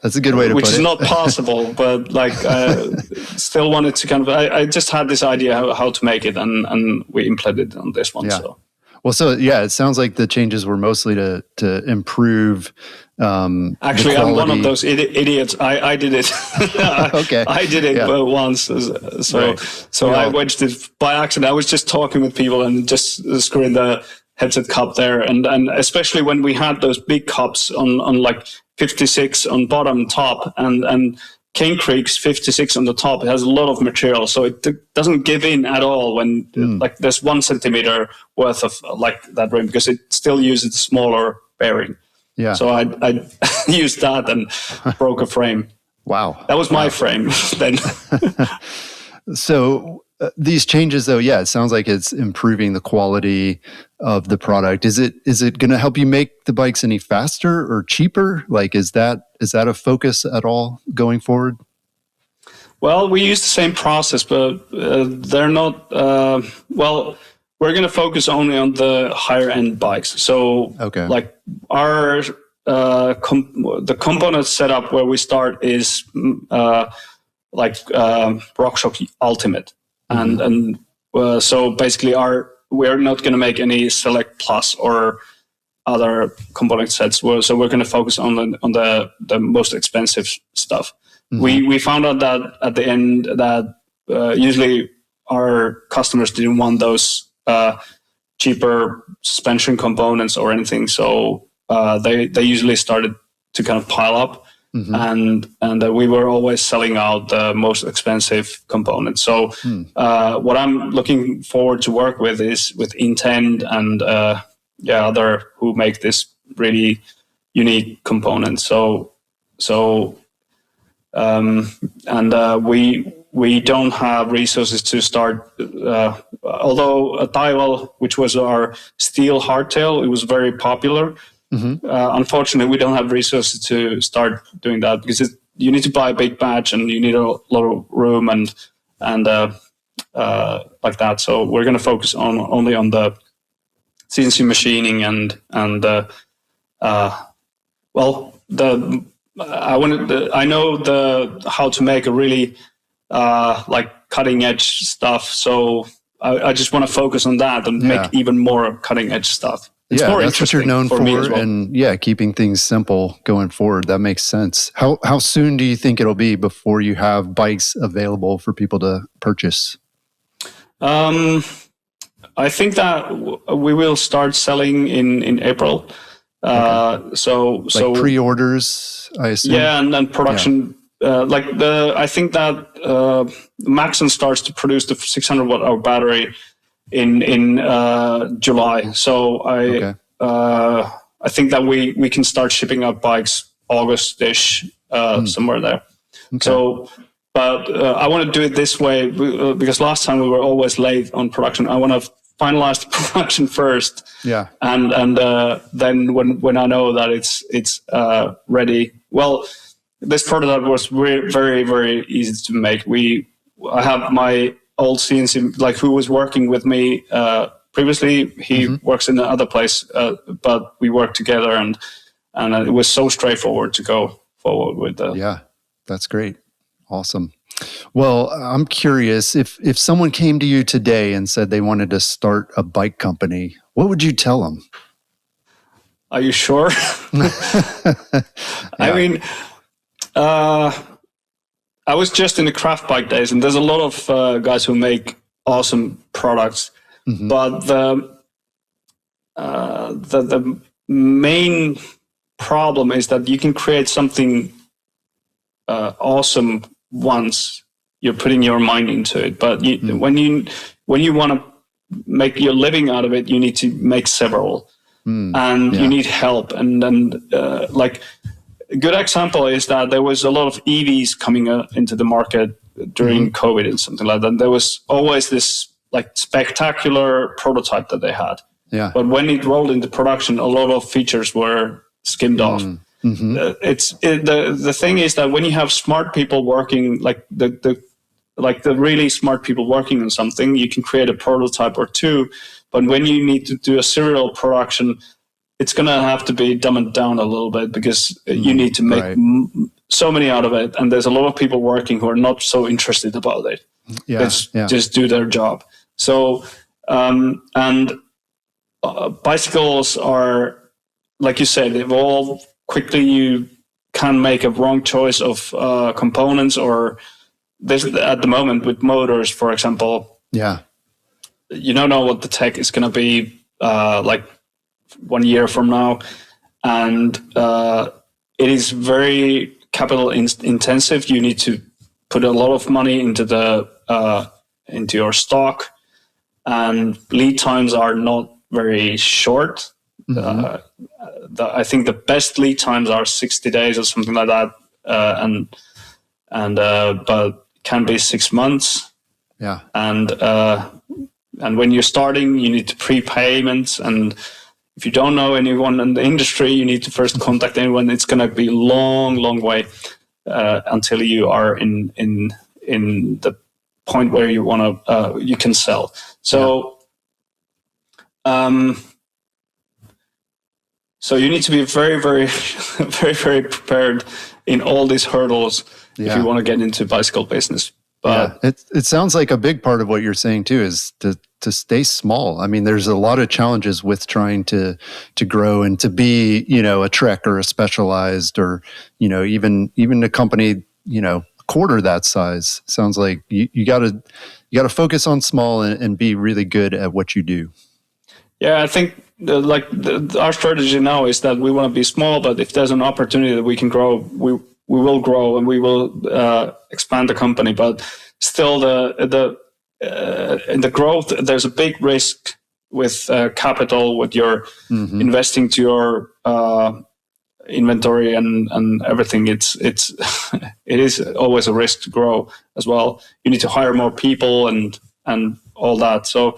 that's a good way to put it. Which is not possible, but like still wanted to kind of. I just had this idea how to make it, and we implemented it on this one. Yeah. So. Well, so yeah, it sounds like the changes were mostly to improve. Actually, I'm one of those idiots. I did it. Okay, I did it once. So I wedged it by accident. I was just talking with people and just screwing the headset cup there, and especially when we had those big cups on like 56 on bottom, top, and Cane Creek's 56 on the top. It has a lot of material, so it doesn't give in at all when like there's 1 centimeter worth of like that rim, because it still uses a smaller bearing. Yeah. So I used that and broke a frame. Wow. That was my frame then. So these changes, though, yeah, it sounds like it's improving the quality of the product. Is it going to help you make the bikes any faster or cheaper? Like, is that a focus at all going forward? Well, we use the same process, but they're not. Well, we're going to focus only on the higher end bikes. So, like our the component setup where we start is like RockShox Ultimate. And so basically we're not going to make any Select Plus or other component sets. So we're going to focus on the most expensive stuff. We found out that at the end that usually our customers didn't want those cheaper suspension components or anything. So they usually started to kind of pile up. And we were always selling out the most expensive components. So what I'm looking forward to work with is with Intent and other who make this really unique component. We don't have resources to start. Although a Taival, which was our steel hardtail, it was very popular. Unfortunately, we don't have resources to start doing that because you need to buy a big batch and you need a lot of room and like that. So we're going to focus only on the CNC machining I know how to make a really like cutting edge stuff. So I just want to focus on that and make even more cutting edge stuff. It's more that's what you're known for, well. and keeping things simple going forward. That makes sense. How soon do you think it'll be before you have bikes available for people to purchase? I think that we will start selling in April. So pre-orders, I assume. Yeah, and then production. I think that Maxon starts to produce the 600 watt hour battery in July. So I think that we can start shipping out bikes August-ish, somewhere there. Okay. So, but I want to do it this way because last time we were always late on production. I want to finalize the production first. Yeah. And then when I know that it's ready, well, this prototype was very, very easy to make. I have my old CNC, like who was working with me previously. He works in another place, but we worked together, and it was so straightforward to go forward with that. Yeah, that's great. Awesome. Well, I'm curious, if someone came to you today and said they wanted to start a bike company, what would you tell them? are you sure? I mean, I was just in the craft bike days, and there's a lot of guys who make awesome products, but the main problem is that you can create something awesome once you're putting your mind into it, but when you want to make your living out of it, you need to make several, and you need help. And like a good example is that there was a lot of EVs coming into the market during COVID and something like that. There was always this like spectacular prototype that they had. Yeah. But when it rolled into production, a lot of features were skimmed off. The thing is that when you have smart people working, like the really smart people working on something, you can create a prototype or two. But when you need to do a serial production, it's going to have to be dumbed down a little bit, because you need to make so many out of it. And there's a lot of people working who are not so interested about it. Just do their job. So, bicycles are, like you said, evolve quickly. You can make a wrong choice of components, or this at the moment with motors, for example. Yeah. You don't know what the tech is going to be like 1 year from now, and it is very capital intensive. You need to put a lot of money into into your stock, and lead times are not very short. I think the best lead times are 60 days or something like that, but can be 6 months. Yeah, and when you're starting, you need to prepayments, and if you don't know anyone in the industry, you need to first contact anyone. It's going to be a long way until you are in the point where you want to you can sell. So, so you need to be very, very, very prepared in all these hurdles if you want to get into bicycle business. But it sounds like a big part of what you're saying too is to stay small. I mean, there's a lot of challenges with trying to grow and to be, a Trek or a Specialized, or, even a company, quarter that size. Sounds like you gotta focus on small and be really good at what you do. Yeah, I think our strategy now is that we want to be small, but if there's an opportunity that we can grow, we will grow, and we will expand the company. But still, in the growth, there's a big risk with capital, with your investing to your inventory and everything. It is always a risk to grow as well. You need to hire more people and all that. So,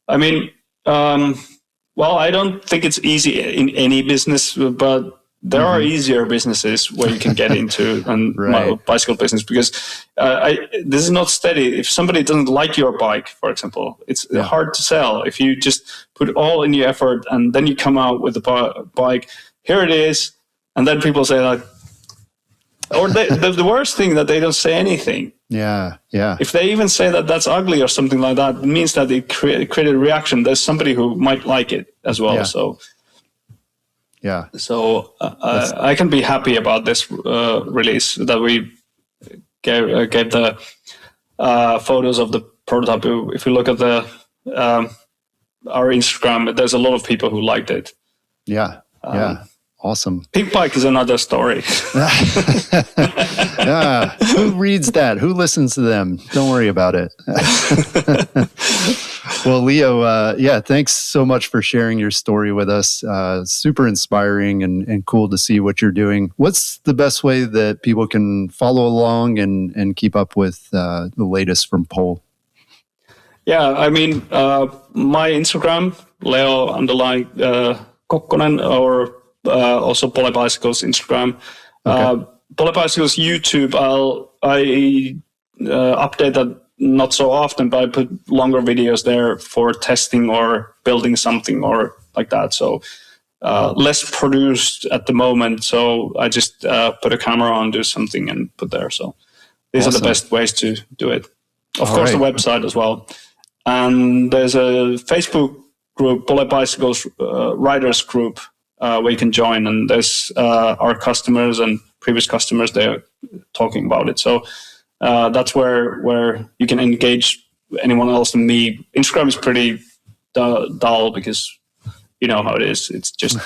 I mean, I don't think it's easy in any business, but there are easier businesses where you can get into, and my bicycle business, because this is not steady. If somebody doesn't like your bike, for example, it's hard to sell. If you just put all in your effort and then you come out with a bike, here it is, and then people say like, or the worst thing that they don't say anything. Yeah. If they even say that that's ugly or something like that, it means that they created a reaction. There's somebody who might like it as well. So I can be happy about this release that we gave the photos of the prototype. If you look at our Instagram, there's a lot of people who liked it. Awesome. Pink Bike is another story. Who reads that? Who listens to them? Don't worry about it. Well, Leo, thanks so much for sharing your story with us. Super inspiring and cool to see what you're doing. What's the best way that people can follow along and keep up with the latest from Pole? Yeah, I mean, my Instagram, Leo_Kokkonen, or also Pole Bicycles Instagram. Okay. Pole Bicycles YouTube, I update that not so often, but I put longer videos there for testing or building something or like that. So less produced at the moment. So I just put a camera on, do something, and put there. So these are the best ways to do it. Of course, the website as well. And there's a Facebook group, Pole Bicycles Riders Group. where you can join, and there's our customers and previous customers, they're talking about it. So that's where you can engage anyone else than me. Instagram is pretty dull because you know how it is. It's just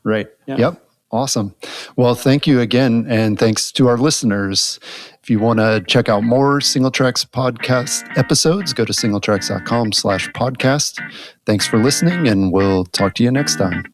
right. Yeah. Yep. Awesome. Well, thank you again, and thanks to our listeners. If you want to check out more Singletracks podcast episodes, go to singletracks.com/podcast. Thanks for listening, and we'll talk to you next time.